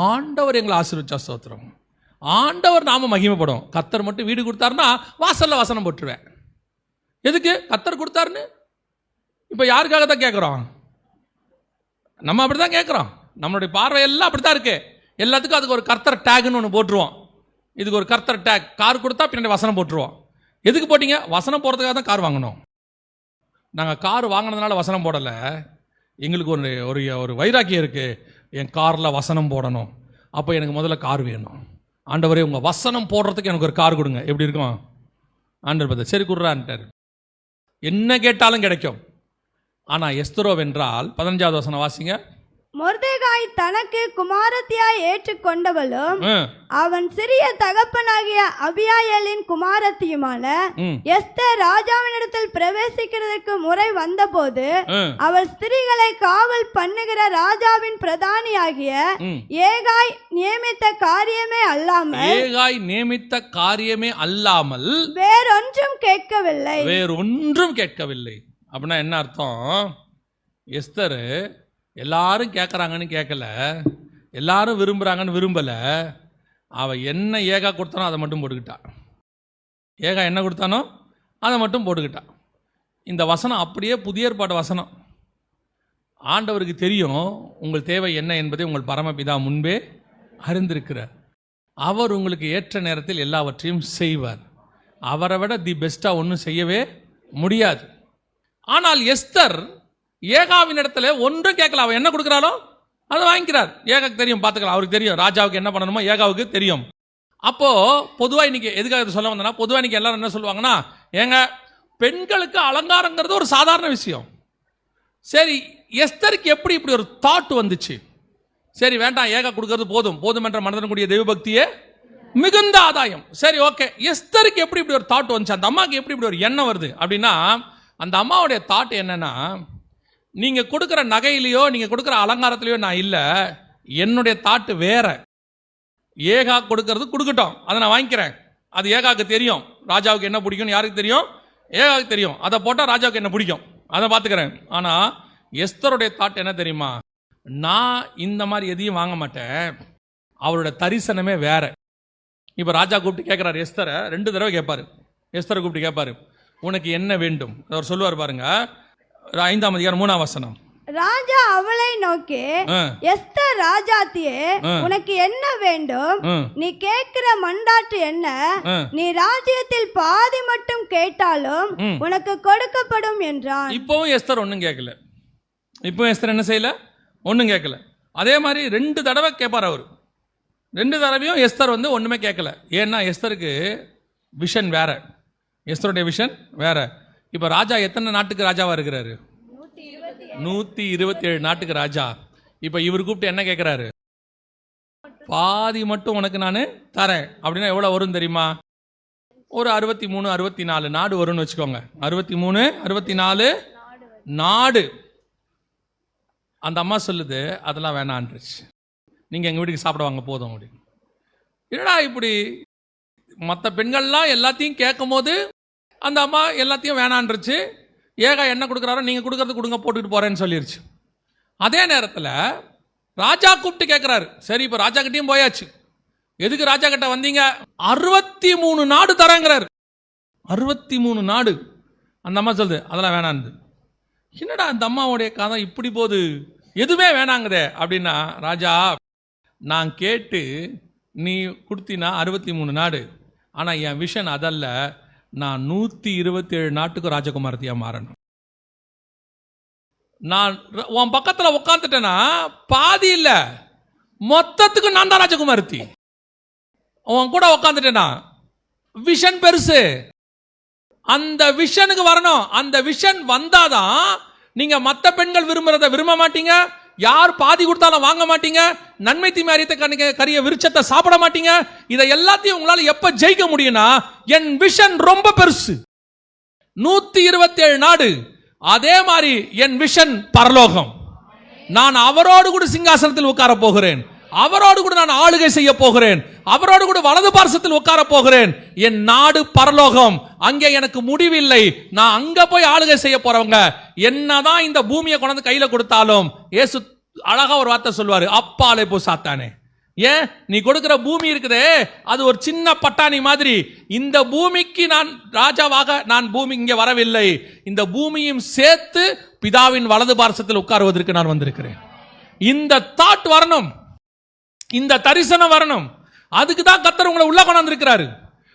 ஆண்டவர் எங்களை ஆசீர்வதிச்சா ஸ்தோத்திரம். ஆண்டவர் நாம மகிமைப்படும். கர்த்தர் மட்டும் வீடு கொடுத்தாருன்னா வாசல்ல வசனம் போட்டுருவேன். எதுக்கு? கர்த்தர் கொடுத்தாருன்னு. இப்போ யாருக்காக தான் கேட்குறோம்? நம்ம அப்படி தான் கேட்குறோம். நம்மளுடைய பார்வையெல்லாம் அப்படி தான் இருக்கு. எல்லாத்துக்கும் அதுக்கு ஒரு கர்த்தர் டேக்னு ஒன்று போட்டுருவோம். இதுக்கு ஒரு கர்த்தர் டேக். கார் கொடுத்தா பின்னாடி வசனம் போட்டுருவோம். எதுக்கு போட்டீங்க? வசனம் போடுறதுக்காக தான் கார் வாங்கணும். நாங்கள் கார் வாங்கினதுனால வசனம் போடலை. எங்களுக்கு ஒரு ஒரு வைராக்கியம் இருக்குது. என் காரில் வசனம் போடணும். அப்போ எனக்கு முதல்ல கார் வேணும். ஆண்டவரே உங்கள் வசனம் போடுறதுக்கு எனக்கு ஒரு கார் கொடுங்க. எப்படி இருக்கும்? ஆண்டவர் பார்த்தா சரி கொடுறான்ட்டார். என்ன கேட்டாலும் கிடைக்கும். ஆனா எஸ்தரோ வென்றால் 15வது வசனம் வாசிங்க. மொர்தெகாய் தனக்கு குமாரத்தியாய் ஏற்றுக்கொண்டவளும் அவன் சிறிய தகப்பனாகிய அபியாயேலின் குமாரத்தியுமான எஸ்தர் ராஜாவினிடத்தில் பிரவேசிக்கிறதுக்கு முறை வந்தபோது அவள் ஸ்திரீகளை காவல் பண்ணுகிற ராஜாவின் பிரதானியாகிய ஏகாய் நியமித்த காரியமே அல்லாமல் வேறொன்றும் கேட்கவில்லை. அப்படின்னா என்ன அர்த்தம்? எஸ்தர் எல்லாரும் கேட்குறாங்கன்னு கேட்கல, எல்லாரும் விரும்புகிறாங்கன்னு விரும்பலை. அவள் என்ன ஏகா கொடுத்தானோ அதை மட்டும் போட்டுக்கிட்டா. ஏகா என்ன கொடுத்தானோ அதை மட்டும் போட்டுக்கிட்டா. இந்த வசனம் அப்படியே புதிய ஏற்பாடு வசனம். ஆண்டவருக்கு தெரியும் உங்கள் தேவை என்ன என்பதை உங்கள் பரமபிதா முன்பே அறிந்திருக்கிறார். அவர் உங்களுக்கு ஏற்ற நேரத்தில் எல்லாவற்றையும் செய்வார். அவரை விட தி பெஸ்ட்டாக ஒன்றும் செய்யவே முடியாது. ஆனால் எஸ்தர் ஏகாவின் இடத்துல ஒன்றும் கேட்கல. அவன் என்ன கொடுக்குறாளோ அதை வாங்கிக்கிறார். ஏகாவுக்கு தெரியும், பார்த்துக்கலாம், அவருக்கு தெரியும் ராஜாவுக்கு என்ன பண்ணணுமோ ஏகாவுக்கு தெரியும். அப்போ பொதுவாக இன்னைக்கு எதுக்காக சொல்ல வந்தேன்னா, பொதுவாக இன்னைக்கு எல்லாரும் என்ன சொல்லுவாங்கன்னா, ஏங்க பெண்களுக்கு அலங்காரங்கிறது ஒரு சாதாரண விஷயம். சரி, எஸ்தருக்கு எப்படி இப்படி ஒரு தாட் வந்துச்சு? சரி வேண்டாம், ஏகா கொடுக்கறது போதும் என்ற மனதனுடைய தெய்வபக்தியே மிகுந்த ஆதாயம். சரி ஓகே, எஸ்தருக்கு எப்படி இப்படி ஒரு தாட் வந்துச்சு? அந்த அம்மாவுக்கு எப்படி இப்படி ஒரு எண்ணம் வருது அப்படின்னா, அந்த அம்மாவுடைய தாட் என்னன்னா, நீங்கள் கொடுக்குற நகையிலையோ நீங்கள் கொடுக்குற அலங்காரத்திலையோ நான் இல்லை, என்னுடைய தாட்டு வேற. ஏகா கொடுக்கறது கொடுக்கட்டும், அதை நான் வாங்கிக்கிறேன். அது ஏகாவுக்கு தெரியும் ராஜாவுக்கு என்ன பிடிக்கும்னு. யாருக்கு தெரியும்? ஏகாவுக்கு தெரியும். அதை போட்டால் ராஜாவுக்கு என்ன பிடிக்கும் அதை பார்த்துக்கிறேன். ஆனால் எஸ்தருடைய தாட் என்ன தெரியுமா? நான் இந்த மாதிரி எதையும் வாங்க மாட்டேன், அவரோட தரிசனமே வேற. இப்போ ராஜா கூப்பிட்டு கேட்குறாரு எஸ்தரை, 2 தடவை கேட்பாரு. எஸ்தரை கூப்பிட்டு கேட்பாரு, உனக்கு என்ன வேண்டும்? அவர் சொல்லுவார் பாருங்க, 5ஆம் அதிகாரம் 3ஆம் வசனம். ராஜா அவளை நோக்கி, எஸ்தர் ராஜாத்தியே, உனக்கு என்ன வேண்டும்? நீ கேட்கிற மண்டாட்டு என்ன? நீ ராஜ்யத்தில் பாதி மட்டும் கேட்டாலும் உனக்கு கொடுக்கப்படும் என்றான். இப்பவும் எஸ்தர் ஒன்றும் கேட்கல. இப்போ எஸ்தர் என்ன செய்யல? ஒன்றும் கேட்கல. அதே மாதிரி 2 தடவை கேட்பார் அவர். 2 தடவையும் எஸ்தர் ஒன்றுமே கேட்கல. ஏன்னா எஸ்தருக்கு விஷன் வேற, எஸ்தருடைய விஷன் வேற. இப்போ ராஜா எத்தனை நாட்டுக்கு ராஜாவா இருக்கிறாரு? 127 நாட்டுக்கு ராஜா. இப்போ இவர் கூப்பிட்டு என்ன கேட்குறாரு? பாதி மட்டும் உனக்கு நான் தரேன். அப்படின்னா எவ்வளோ வரும் தெரியுமா? ஒரு 63 64 நாடு வரும்னு வச்சுக்கோங்க. 63 64 நாடு. அந்த அம்மா சொல்லுது, அதெல்லாம் வேணான்றுச்சு, நீங்கள் எங்கள் வீட்டுக்கு சாப்பிட வாங்க போதும் அப்படி. என்னடா இப்படி மற்ற பெண்கள்லாம் எல்லாத்தையும் கேட்கும் போது அந்த அம்மா எல்லாத்தையும் வேணான்றுச்சு. ஏகா என்ன கொடுக்குறாரோ நீங்கள் கொடுக்கறது கொடுங்க, போட்டுக்கிட்டு போகிறேன்னு சொல்லிருச்சு. அதே நேரத்தில் ராஜா கூப்பிட்டு கேட்குறாரு. சரி, இப்போ ராஜா கிட்டையும் போயாச்சு. எதுக்கு ராஜா கிட்ட வந்தீங்க? 63 நாடு தரேங்கிறாரு. 63 நாடு. அந்த அம்மா சொல்லுது, அதெல்லாம் வேணான்னு. என்னடா அந்த அம்மாவுடைய கதை இப்படி போகுது, எதுவுமே வேணாங்குதே அப்படின்னா, ராஜா நான் கேட்டு நீ கொடுத்தினா 63 நாடு, ஆனால் என் விஷன் அதல்ல, நான் 127 நாட்டுக்கு ராஜகுமாரத்தியா மாறணும். நான் உன் பக்கத்தில் உட்காந்துட்டேன்னா பாதி இல்லை, மொத்தத்துக்கு நான் தான் ராஜகுமாரத்தி. உன் கூட உட்காந்துட்டேன்னா விஷன் பெருசு. அந்த விஷனுக்கு வரணும். அந்த விஷன் வந்தாதான் நீங்க மற்ற பெண்கள் விரும்புறத விரும்ப மாட்டீங்க, யார் பாதி கொடுத்தாலும் வாங்க மாட்டீங்க, நன்மை தீமை அறியத்த கரிய விருட்சத்தை சாப்பிட மாட்டீங்க. இதை எல்லாத்தையும் உங்களால எப்ப ஜெயிக்க முடியும்னா, என் விஷன் ரொம்ப பெருசு. 127 நாடு. அதே மாதிரி என் விஷன் பரலோகம். நான் அவரோடு கூட சிங்காசனத்தில் உட்கார போகிறேன், அவரோடு கூட நான் ஆளுகை செய்ய போகிறேன், அவரோடு கூட வலது பார்சத்தில் உட்கார போகிறேன். என் நாடு பரலோகம், அங்கே எனக்கு முடிவில்லை. நான் அங்க போய் ஆளுகை செய்ய போறவங்க. என்னதான் இந்த பூமியை கொண்டு கையில கொடுத்தாலும் இயேசு அழகா ஒரு வார்த்தை சொல்வாரு, அப்பாலே போ சாத்தானே. ஏன்? நீ கொடுக்கிற பூமி இருக்குதே, அது ஒரு சின்ன பட்டாணி மாதிரி. இந்த பூமிக்கு நான் ராஜாவாக நான் பூமி இங்கே வரவில்லை, இந்த பூமியும் சேர்த்து பிதாவின் வலது பார்சத்தில் உட்காருவதற்கு நான் வந்திருக்கிறேன். இந்த தாட் வரணும், இந்த தரிசனம் வரணும். அதுக்கு தான் கர்த்தர் உங்களை உள்ள கொண்டாந்து இருக்கிறாரு.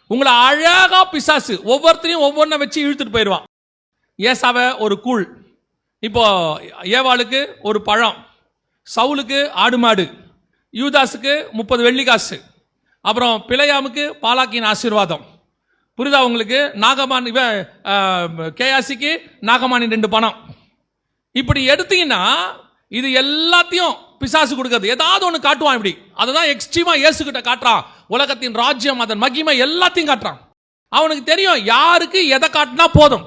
உங்களை அழகா பிசாசு ஒவ்வொருத்தரையும் ஒவ்வொன்றை வச்சு இழுத்துட்டு போயிடுவான். ஏசாவை ஒரு கூழ், இப்போ ஏவாளுக்கு ஒரு பழம், சவுலுக்கு ஆடு மாடு, யூதாஸுக்கு 30 வெள்ளிக்காசு, அப்புறம் பிழையாமுக்கு பாலாக்கின் ஆசீர்வாதம். புரியுதா உங்களுக்கு? நாகமான் கேயாசிக்கு நாகமானின் 2 பணம். இப்படி எடுத்தீங்கன்னா இது எல்லாத்தையும் பிசாசு கொடுக்கிறது. ஏதாவது ஒன்று காட்டுவான் இப்படி. அதுதான் எக்ஸ்ட்ரீமா இயேசு கிட்ட காட்டுறான். உலகத்தின் ராஜ்யம், அதன் மகிமை எல்லாத்தையும் காட்டுறான். அவனுக்கு தெரியும் யாருக்கு எதை காட்டினா போதும்,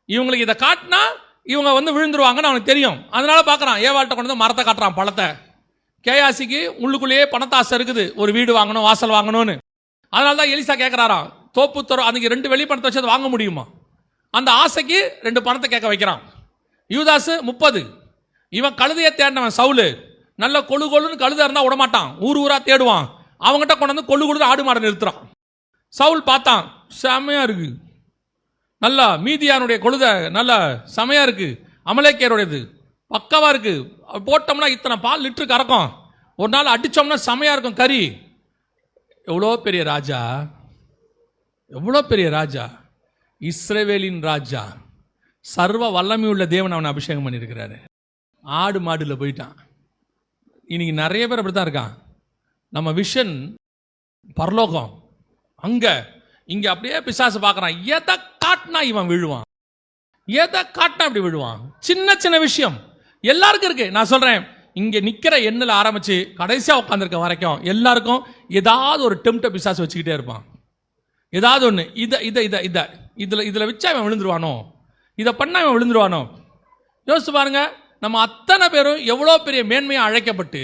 இவங்களுக்கு இதை காட்டினா இவங்க வந்து விழுந்துருவாங்கன்னு அவனுக்கு தெரியும். அதனால பார்க்குறான். ஏவாள்கிட்ட கொண்டு வந்து மரத்தை காட்டுறான், பழத்தை. கேயாசிக்கு உள்ளுக்குள்ளேயே பணத்தாசை இருக்குது, ஒரு வீடு வாங்கணும், வாசல் வாங்கணும்னு. அதனால தான் எலிசா கேட்குறாராம், தோப்பு தோறம் அதுக்கு 2 வெள்ளி பணத்தை வச்சு அதை வாங்க முடியுமா? அந்த ஆசைக்கு 2 பணத்தை கேட்க வைக்கிறான். யூதாசு 30. இவன் கழுதையை தேடினவன் சவுலு. நல்ல கொழு கொழுன்னு கழுதை இருந்தால் விடமாட்டான், ஊர் ஊரா தேடுவான். அவங்ககிட்ட கொண்டு வந்து கொழு ஆடு மாடை நிறுத்துறான். சவுல் பார்த்தான், செமையா இருக்கு, நல்லா மீதியானுடைய கொழுதை நல்ல செமையா இருக்கு, அமலேக்கியருடையது பக்கவா இருக்கு, போட்டோம்னா இத்தனை பால் லிட்டரு கறக்கும், ஒரு நாள் அடிச்சோம்னா செமையா இருக்கும் கறி. எவ்வளோ பெரிய ராஜா, எவ்வளோ பெரிய ராஜா, இஸ்ரவேலின் ராஜா, சர்வ வல்லமையுள்ள தேவன் அவனை அபிஷேகம் பண்ணியிருக்கிறாரு. ஆடு மாடுல போயிட்டான். இன்னைக்கு நிறைய பேர் அப்படி தான் இருக்கான். நம்ம விஷன் பரலோகம், அங்க இங்க அப்படியே பிசாசு பார்க்கறான். எதை காட்டினா இவன் விழுவான், எதை காட்டினா இப்படி விழுவான். சின்ன சின்ன விஷயம் எல்லாருக்கும் இருக்கு. நான் சொல்றேன், இங்க நிக்கிற எண்ணில் ஆரம்பிச்சு கடைசியா உட்காந்துருக்க வரைக்கும் எல்லாருக்கும் ஏதாவது ஒரு டெம்ப்ட பிசாசு வச்சுக்கிட்டே இருப்பான். ஏதாவது ஒன்று இதுல வச்சா இவன் விழுந்துருவானோ, இதை பண்ணா இவன் விழுந்துருவானோ. யோசிச்சு பாருங்க, நம்ம அத்தனை பேரும் எவ்வளோ பெரிய மேன்மையாக அழைக்கப்பட்டு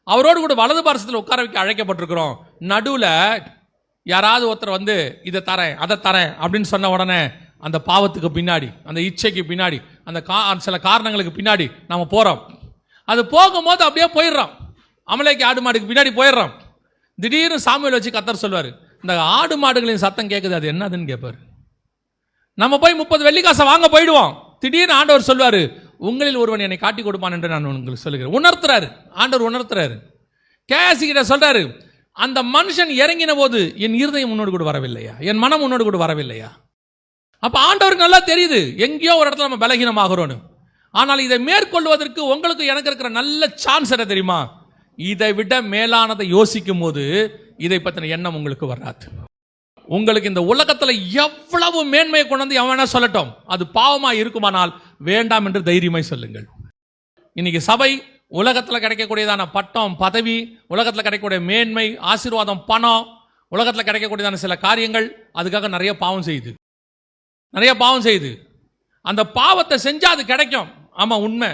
அவரோடு கூட வலது பாரசத்தில் உட்கார வைக்க அழைக்கப்பட்டிருக்கிறோம். நடுவில் யாராவது ஒருத்தர் வந்து இதை தரேன் அதை தரேன் அப்படின்னு சொன்ன உடனே அந்த பாவத்துக்கு பின்னாடி, அந்த இச்சைக்கு பின்னாடி, அந்த சில காரணங்களுக்கு பின்னாடி நம்ம போகிறோம். அது போகும்போது அப்படியே போயிடுறோம், அமலேக்கு ஆடு மாடுக்கு பின்னாடி போயிடுறோம். திடீர்னு சாமுவேல் வச்சு கர்த்தர் சொல்வார், இந்த ஆடு மாடுகளின் சத்தம் கேட்குது, அது என்னதுன்னு கேட்பார். நம்ம போய் 30 வெள்ளிக்காசை வாங்க போயிடுவோம். திடீர்னு ஆண்டவர் சொல்வார், உங்களில் ஒருவன் என்னை காட்டி கொடுப்பான் என்று நான் உங்களுக்கு சொல்லுகிறேன். உணர்த்துறாரு, ஆண்டவர் உணர்த்துறாரு. கேசி கிட்ட சொல்றாரு, அந்த மனுஷன் இறங்கின போது என் இருதயம் உன்னோடு கூட வரவில்லையா, என் மனம் உன்னோடு கூட வரவில்லையா? அப்ப ஆண்டவருக்கு நல்லா தெரியுது எங்கேயோ ஒரு இடத்துல நம்ம பலகீனமாகிறோன்னு. ஆனால் இதை மேற்கொள்வதற்கு உங்களுக்கு எனக்கு இருக்கிற நல்ல சான்ஸ் என்ன தெரியுமா? இதை விட மேலானதை யோசிக்கும் போது இதை பற்றின எண்ணம் உங்களுக்கு வராது. உங்களுக்கு இந்த உலகத்துல எவ்வளவு மேன்மையை கொண்டு வந்து எவனா சொல்லட்டும், அது பாவமா இருக்குமானால் வேண்டாம் என்று தைரியமாய் சொல்லுங்கள். இன்னைக்கு சபை உலகத்துல கிடைக்கக்கூடியதான பட்டம், பதவி, உலகத்துல கிடைக்கக்கூடிய மேன்மை, ஆசீர்வாதம், பணம், உலகத்துல கிடைக்கக்கூடியதான சில காரியங்கள், அதுக்காக நிறைய பாவம் செய்யுது, நிறைய பாவம் செய்யுது. அந்த பாவத்தை செஞ்சா அது கிடைக்கும். ஆமா, உண்மை.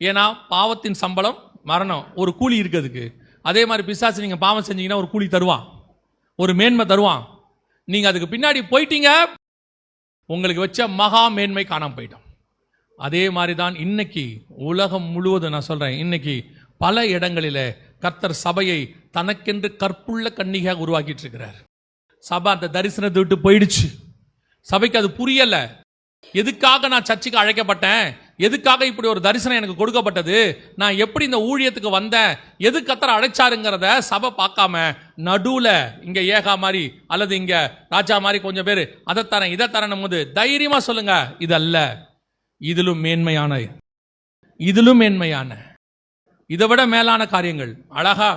ஏன்னா பாவத்தின் சம்பளம் மரணம், ஒரு கூலி இருக்கிறதுக்கு. அதே மாதிரி பிசாசு நீங்க பாவம் செஞ்சீங்கன்னா ஒரு கூலி தருவான், ஒரு மேன்மை தருவான். நீங்க அதுக்கு பின்னாடி போயிட்டீங்க, உங்களுக்கு வச்ச மகா மேன்மை காணாம போயிட்டோம். அதே மாதிரி தான் இன்னைக்கு உலகம் முழுவதும் நான் சொல்றேன், இன்னைக்கு பல இடங்களிலே கர்த்தர் சபையை தனக்கென்று கற்புள்ள கன்னிகையாக உருவாக்கிட்டு இருக்கிறார். சபை அந்த தரிசனத்தை விட்டு போயிடுச்சு. சபைக்கு அது புரியல. எதுக்காக நான் சர்ச்சுக்கு அழைக்கப்பட்டேன், எதுக்காக இப்படி ஒரு தரிசனம் எனக்கு கொடுக்கப்பட்டது, நான் எப்படி இந்த ஊழியத்துக்கு வந்தேன், எது கர்த்தர் அழைச்சாருங்கிறத சபை பார்க்காம நடுவுல இங்க ஏகா மாதிரி அல்லது இங்க ராஜா மாதிரி கொஞ்சம் பேர் அதை தரேன் இதை தரேன் போது தைரியமா சொல்லுங்க, இது அல்ல, இதிலும் மேன்மையான, இதிலும் மேன்மையான, இதை விட மேலான காரியங்கள். அழகா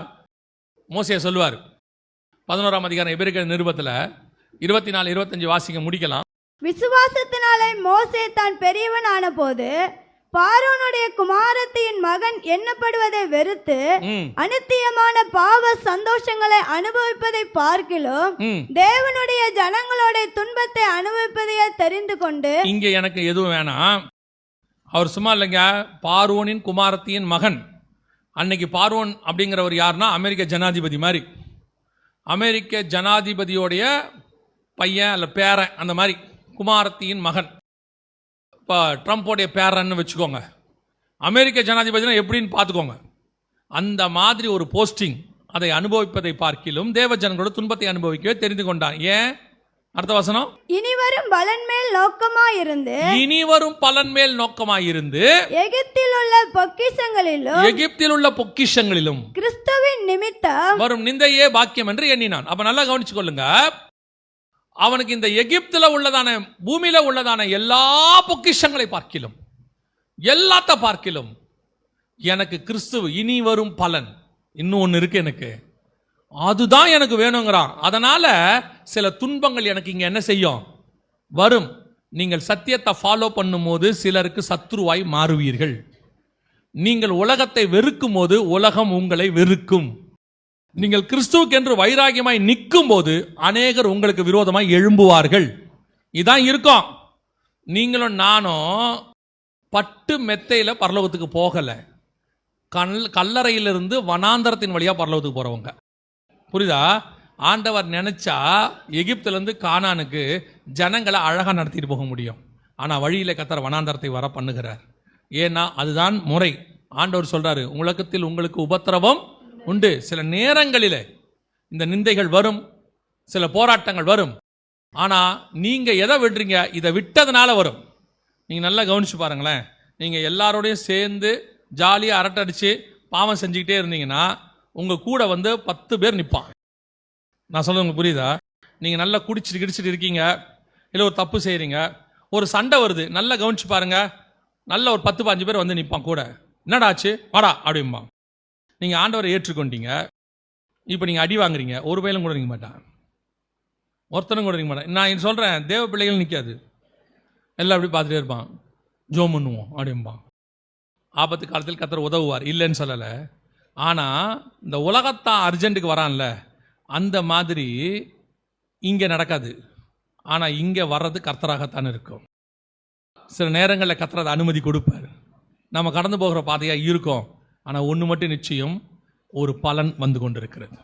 மோசே சொல்லுவார் 11ஆம் அதிகாரம் எபிரேயர் நிருபத்துல 24, 25 வாசிக்க முடிக்கலாம். விசுவாசத்தினாலே மோசே தான் பெரியவன் ஆன போது பார்வோனுடைய குமாரத்தியின் மகன் எண்ணப்படுவதை வெறுத்து அநித்தியமான பாவ சந்தோஷங்களை அனுபவிப்பதை பார்க்கிலும் தேவனுடைய ஜனங்களுடைய துன்பத்தை அனுபவிப்பதையே தெரிந்து கொண்டு, இங்க எனக்கு எதுவும் வேணாம், அவர் சும்மா இல்லைங்க, பார்வோனின் குமாரத்தியின் மகன். அன்னைக்கு பார்வோன் அப்படிங்கிறவர் யாருன்னா அமெரிக்க ஜனாதிபதி மாதிரி, அமெரிக்க ஜனாதிபதியோடைய பையன் அல்ல பேரன், அந்த மாதிரி குமாரத்தியின் மகன். இப்போ ட்ரம்ப்போடைய பேரன்னு வச்சுக்கோங்க. அமெரிக்க ஜனாதிபதினா எப்படின்னு பார்த்துக்கோங்க. அந்த மாதிரி ஒரு போஸ்டிங், அதை அனுபவிப்பதை பார்க்கிலும் தேவ ஜனங்களோட துன்பத்தை அனுபவிக்கவே தெரிந்து கொண்டான். ஏன்? அடுத்த வசனம், இனிவரும் பலன் மேல் நோக்கமாயிருந்து, இனிவரும் பலன் மேல் நோக்கமாயிருந்து எகிப்தில் உள்ள பொக்கிஷங்களிலும், எகிப்தில் உள்ள பொக்கிஷங்களிலும் கிறிஸ்துவின் நிமித்தம் வரும் நிந்தையே பாக்கியம் என்று எண்ணினான். அப்ப நல்லா கவனிச்சு கொள்ளுங்க, அவனுக்கு இந்த எகிப்துல உள்ளதான பூமியில உள்ளதான எல்லா பொக்கிஷங்களை பார்க்கிலும், எல்லாத்த பார்க்கிலும் எனக்கு கிறிஸ்துவ இனி வரும் பலன் இன்னும் ஒன்று இருக்கு, எனக்கு அதுதான் எனக்கு வேணுங்கிறான். அதனால சில துன்பங்கள் எனக்கு இங்க என்ன செய்யும், வரும். நீங்கள் சத்தியத்தை ஃபாலோ பண்ணும்போது சிலருக்கு சத்துருவாய் மாறுவீர்கள். நீங்கள் உலகத்தை வெறுக்கும் போது உலகம் உங்களை வெறுக்கும். நீங்கள் கிறிஸ்துவுக்கென்று வைராகியமாய் நிற்கும் போது அநேகர் உங்களுக்கு விரோதமாய் எழும்புவார்கள். இதான் இருக்கும். நீங்களும் நானும் பட்டு மெத்தையில பரலோகத்துக்கு போகல, கல்லறையிலிருந்து வனாந்தரத்தின் வழியா பரலோகத்துக்கு போறவங்க. புரியுதா? ஆண்டவர் நினைச்சா எகிப்திலிருந்து கானானுக்கு ஜனங்களை அழகா நடத்திட்டு போக முடியும். ஆனா வழியில கர்த்தர் வனாந்தரத்தை வர பண்ணுகிறார். ஏன்னா அதுதான் முறை. ஆண்டவர் சொல்றாரு, உலகத்தில் உங்களுக்கு உபத்திரவம் உண்டு. சில நேரங்களிலே இந்த நிந்தைகள் வரும், சில போராட்டங்கள் வரும். ஆனா நீங்க எதை விடுறீங்க? இதை விட்டதுனால வரும். நீங்க நல்லா கவனிச்சு பாருங்களேன். நீங்க எல்லாரோடையும் சேர்ந்து ஜாலியா அரட்டை அடிச்சு பாவம் செஞ்சுக்கிட்டே இருந்தீங்கன்னா உங்க கூட 10 பேர் நிற்பான். நான் சொல்றது உங்களுக்கு புரியுதா? நீங்க நல்லா குடிச்சிட்டு கிடிச்சிட்டு இருக்கீங்க, இல்லை ஒரு தப்பு செய்றீங்க, ஒரு சண்டை வருது, நல்லா கவனிச்சு பாருங்க. நல்ல ஒரு 10-15 பேர் வந்து நிற்பான் கூட. என்னடாச்சு வாடா அப்படிம்பான். நீங்க ஆண்டவரை ஏற்றுக்கொண்டீங்க, இப்போ நீங்க அடி வாங்குறீங்க, ஒரு பயிலும் கூட நிற்க மாட்டான், ஒருத்தனும் கூட நிற்க மாட்டான். நான் சொல்றேன், தேவ பிள்ளைகள் நிற்காது, எல்லாம் அப்படி பார்த்துட்டே இருப்பான். ஜோம் பண்ணுவோம் அப்படிம்பான். ஆபத்து காலத்தில் கர்த்தர் உதவுவார், இல்லைன்னு சொல்லலை. ஆனால் இந்த உலகத்தான் அர்ஜென்ட்டுக்கு வரான்ல, அந்த மாதிரி இங்கே நடக்காது. ஆனால் இங்கே வர்றது கர்த்தராகத்தான் இருக்கும். சில நேரங்களில் கர்த்தர் அதை அனுமதி கொடுப்பார். நம்ம கடந்து போகிற பாதையாக இருக்கும். ஆனால் ஒன்று மட்டும் நிச்சயம், ஒரு பலன் வந்து கொண்டு இருக்கிறது.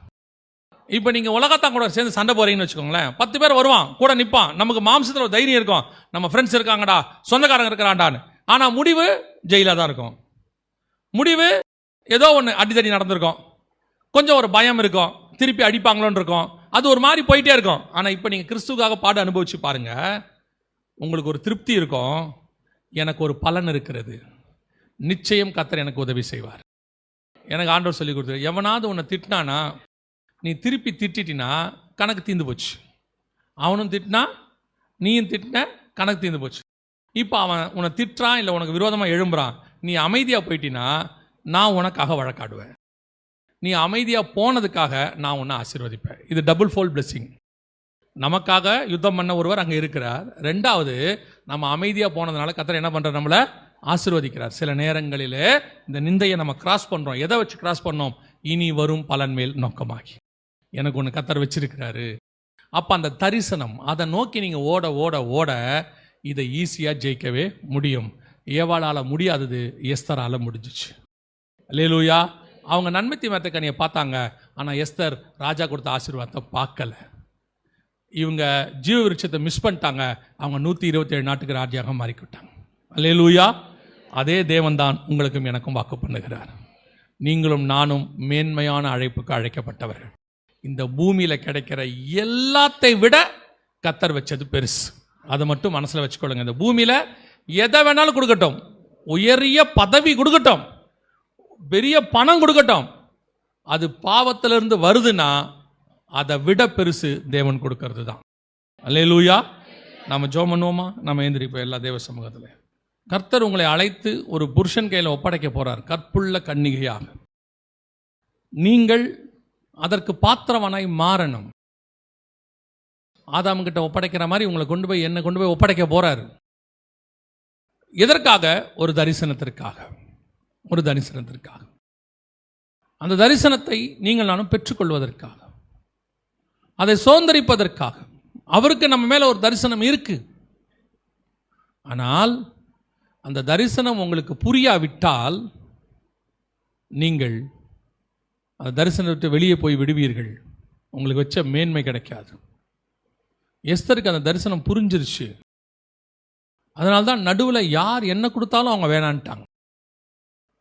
இப்போ நீங்கள் உலகத்தான் கூட சேர்ந்து சண்டை போறீங்கன்னு வச்சுக்கோங்களேன், 10 பேர் வருவான், கூட நிற்பான். நமக்கு மாம்சத்தில் ஒரு தைரியம் இருக்கும், நம்ம ஃப்ரெண்ட்ஸ் இருக்காங்கடா, சொந்தக்காரங்க இருக்கிறான்டான்னு. ஆனால் முடிவு ஜெயிலாக தான் இருக்கும். முடிவு ஏதோ ஒன்று அடிதடி நடந்திருக்கும், கொஞ்சம் ஒரு பயம் இருக்கும், திருப்பி அடிப்பாங்களோன்னு இருக்கும், அது ஒரு மாதிரி போயிட்டே இருக்கும். ஆனால் இப்போ நீங்கள் கிறிஸ்துக்காக பாடு அனுபவிச்சு பாருங்க, உங்களுக்கு ஒரு திருப்தி இருக்கும். எனக்கு ஒரு பலன் இருக்கிறது, நிச்சயம் கர்த்தர் எனக்கு உதவி செய்வார். எனக்கு ஆண்டவர் சொல்லி கொடுத்தாரு, எவனாவது உன்னை திட்டினானா நீ திருப்பி திட்டினா கணக்கு தீர்ந்து போச்சு. அவனும் திட்டினா நீயும் திட்டின, கணக்கு தீர்ந்து போச்சு. இப்போ அவன் உன்னை திட்டுறான், இல்லை உனக்கு விரோதமாக எழும்புறான், நீ அமைதியாக போயிட்டினா நான் உனக்காக வழக்காடுவேன். நீ அமைதியாக போனதுக்காக நான் உன்னை ஆசீர்வதிப்பேன். இது டபுள் ஃபோல்ட் பிளெஸிங். நமக்காக யுத்தம் பண்ண ஒருவர் அங்கே இருக்கிறார். ரெண்டாவது, நம்ம அமைதியாக போனதுனால கர்த்தர் என்ன பண்ணுறார்? நம்மளை ஆசீர்வதிக்கிறார். சில நேரங்களிலே இந்த நிந்தையை நம்ம கிராஸ் பண்ணுறோம். எதை வச்சு கிராஸ் பண்ணோம்? இனி வரும் பலன் மேல் நோக்கமாகி எனக்கு ஒன்று கர்த்தர் வச்சிருக்கிறாரு. அப்போ அந்த தரிசனம், அதை நோக்கி நீங்கள் ஓட ஓட ஓட இதை ஈஸியாக ஜெயிக்கவே முடியும். ஏவாளால் முடியாதது எஸ்தரால் முடிஞ்சிச்சு. அல்லேலூயா. அவங்க நன்மை தீமைத்த கனியை பார்த்தாங்க, ஆனால் எஸ்தர் ராஜா கொடுத்த ஆசீர்வாதத்தை பார்க்கல. இவங்க ஜீவ விருட்சத்தை மிஸ் பண்ணிட்டாங்க, அவங்க 127 நாட்டுக்கு ராஜ்யாக மாறிக்கிட்டாங்க. அல்லேலூயா. அதே தேவன்தான் உங்களுக்கும் எனக்கும் வாக்கு பண்ணுகிறார். நீங்களும் நானும் மேன்மையான அழைப்புக்கு அழைக்கப்பட்டவர்கள். இந்த பூமியில் கிடைக்கிற எல்லாத்தை விட கர்த்தர் வச்சது பெருசு. அதை மட்டும் மனசில் வச்சுக்கொள்ளுங்க. இந்த பூமியில் எதை வேணாலும் கொடுக்கட்டும், உயரிய பதவி கொடுக்கட்டும், பெரிய பணம் கொடுக்கட்டும், அது பாவத்திலிருந்து வருதுன்னா அதை விட பெருசு தேவன் கொடுக்கறது தான். அல்லேலூயா. நம்ம ஜெபம் பண்ணுவோமா? நம்ம எந்திரிப்போம் எல்லா தேவ சமூகத்தில். கர்த்தர் உங்களை அழைத்து ஒரு புருஷன் கையில் ஒப்படைக்க போறார், கற்புள்ள கன்னிகையாக. நீங்கள் அதற்கு பாத்திரவனாய் மாறணும். ஆதாம் கிட்ட ஒப்படைக்கிற மாதிரி உங்களை கொண்டு போய் என்னை கொண்டு போய் ஒப்படைக்க போறாரு. எதற்காக? ஒரு தரிசனத்திற்காக. ஒரு தரிசனத்திற்காக. அந்த தரிசனத்தை நீங்கள் நானும் பெற்றுக்கொள்வதற்காக, அதை சுதந்திரிப்பதற்காக. அவருக்கு நம்ம மேல ஒரு தரிசனம் இருக்கு. ஆனால் அந்த தரிசனம் உங்களுக்கு புரியாவிட்டால் நீங்கள் அந்த தரிசனத்தை விட்டு வெளியே போய் விடுவீர்கள். உங்களுக்கு வச்ச மேன்மை கிடைக்காது. எஸ்தருக்கு அந்த தரிசனம் புரிஞ்சிருச்சு. அதனால்தான் நடுவில் யார் என்ன கொடுத்தாலும் அவங்க வேணான்ட்டாங்க.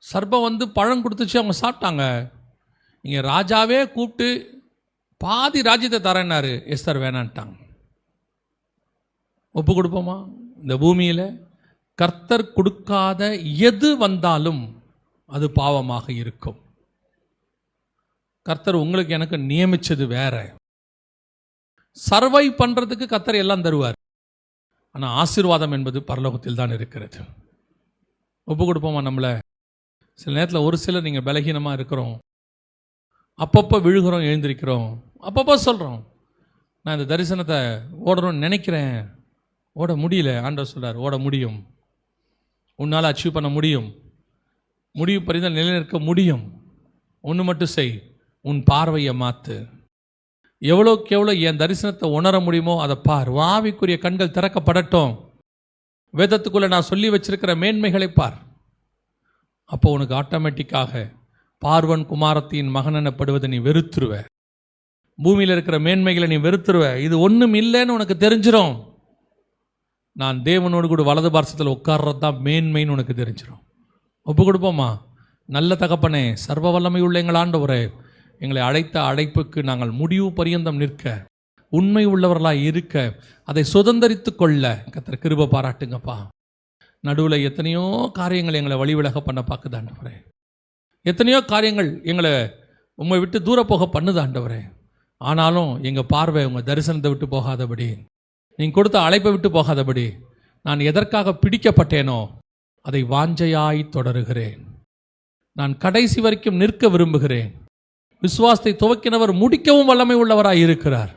சர்ப்பம் பழம் கொடுத்துச்சு, அவங்க சாப்பிட்டாங்க. இங்கே ராஜாவே கூப்பிட்டு பாதி ராஜ்யத்தை தரேன்னாரு, எஸ்தர் வேணான்ட்டாங்க. ஒப்பு கொடுப்போமா? இந்த பூமியில் கர்த்தர் கொடுக்காத எது வந்தாலும் அது பாவமாக இருக்கும். கர்த்தர் உங்களுக்கு எனக்கு நியமிச்சது வேற. சர்வை பண்றதுக்கு கர்த்தர் எல்லாம் தருவார். ஆனால் ஆசீர்வாதம் என்பது பரலோகத்தில் தான் இருக்கிறது. ஒப்பு கொடுப்போமா? நம்மளை சில நேரத்தில் ஒரு சிலர் நீங்கள் பலகீனமாக இருக்கிறோம், அப்பப்போ விழுகிறோம், எழுந்திருக்கிறோம், அப்பப்போ சொல்கிறோம், நான் இந்த தரிசனத்தை ஓடணும்னு நினைக்கிறேன், ஓட முடியல. ஆண்டவர் சொல்றார், ஓட முடியும், உன்னால் அச்சீவ் பண்ண முடியும், முடிவு பரிதான் நிலைநிற்க முடியும். ஒன்று மட்டும் செய், உன் பார்வையை மாற்று. எவ்வளோக்கு எவ்வளோ என் தரிசனத்தை உணர முடியுமோ அதை பார். ஆவிக்குரிய கண்கள் திறக்கப்படட்டும். வேதத்துக்குள்ளே நான் சொல்லி வச்சிருக்கிற மேன்மைகளை பார். அப்போ உனக்கு ஆட்டோமேட்டிக்காக பார்வன் குமாரத்தின் மகன் எனப்படுவதை நீ வெறுத்துருவ. பூமியில் இருக்கிற மேன்மைகளை நீ வெறுத்துருவ. இது ஒன்றும் இல்லைன்னு உனக்கு தெரிஞ்சிடும். நான் தேவனோடு கூட வலது பார்சத்தில் உட்கார்றது தான் மேன்மைன்னு உனக்கு தெரிஞ்சிடும். ஒப்பு கொடுப்போமா? நல்ல தகப்பனே, சர்வ வல்லமை உள்ள எங்கள் ஆண்டவரே, எங்களை அழைத்த அழைப்புக்கு நாங்கள் முடிவு பரியந்தம் நிற்க, உண்மை உள்ளவர்களாக இருக்க, அதை சுதந்தரித்து கொள்ள கர்த்தர் கிருபை பாராட்டுங்கப்பா. நடுவில் எத்தனையோ காரியங்கள் எங்களை வழிவிலக பண்ண பார்க்குது ஆண்டவரே. எத்தனையோ காரியங்கள் எங்களை உங்களை விட்டு தூர போக பண்ணுது ஆண்டவரே. ஆனாலும் எங்கள் பார்வை உங்கள் தரிசனத்தை விட்டு போகாதபடி, நீங்கள் கொடுத்த அழைப்பை விட்டு போகாதபடி, நான் எதற்காக பிடிக்கப்பட்டேனோ அதை வாஞ்சையாய் தொடருகிறேன். நான் கடைசி வரைக்கும் நிற்க விரும்புகிறேன். விசுவாசத்தை துவக்கினவர் முடிக்கவும் வல்லமை உள்ளவராய் இருக்கிறார்.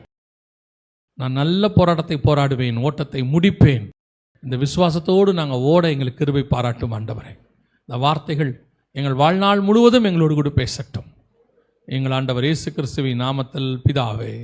நான் நல்ல போராட்டத்தை போராடுவேன், ஓட்டத்தை முடிப்பேன். இந்த விசுவாசத்தோடு நாங்கள் ஓட எங்களுக்கு கிருபை பாராட்டும் ஆண்டவரே. இந்த வார்த்தைகள் எங்கள் வாழ்நாள் முழுவதும் எங்களோடு கூட பேசட்டும். எங்கள் ஆண்டவர் இயேசு கிறிஸ்துவின் நாமத்தில் பிதாவே.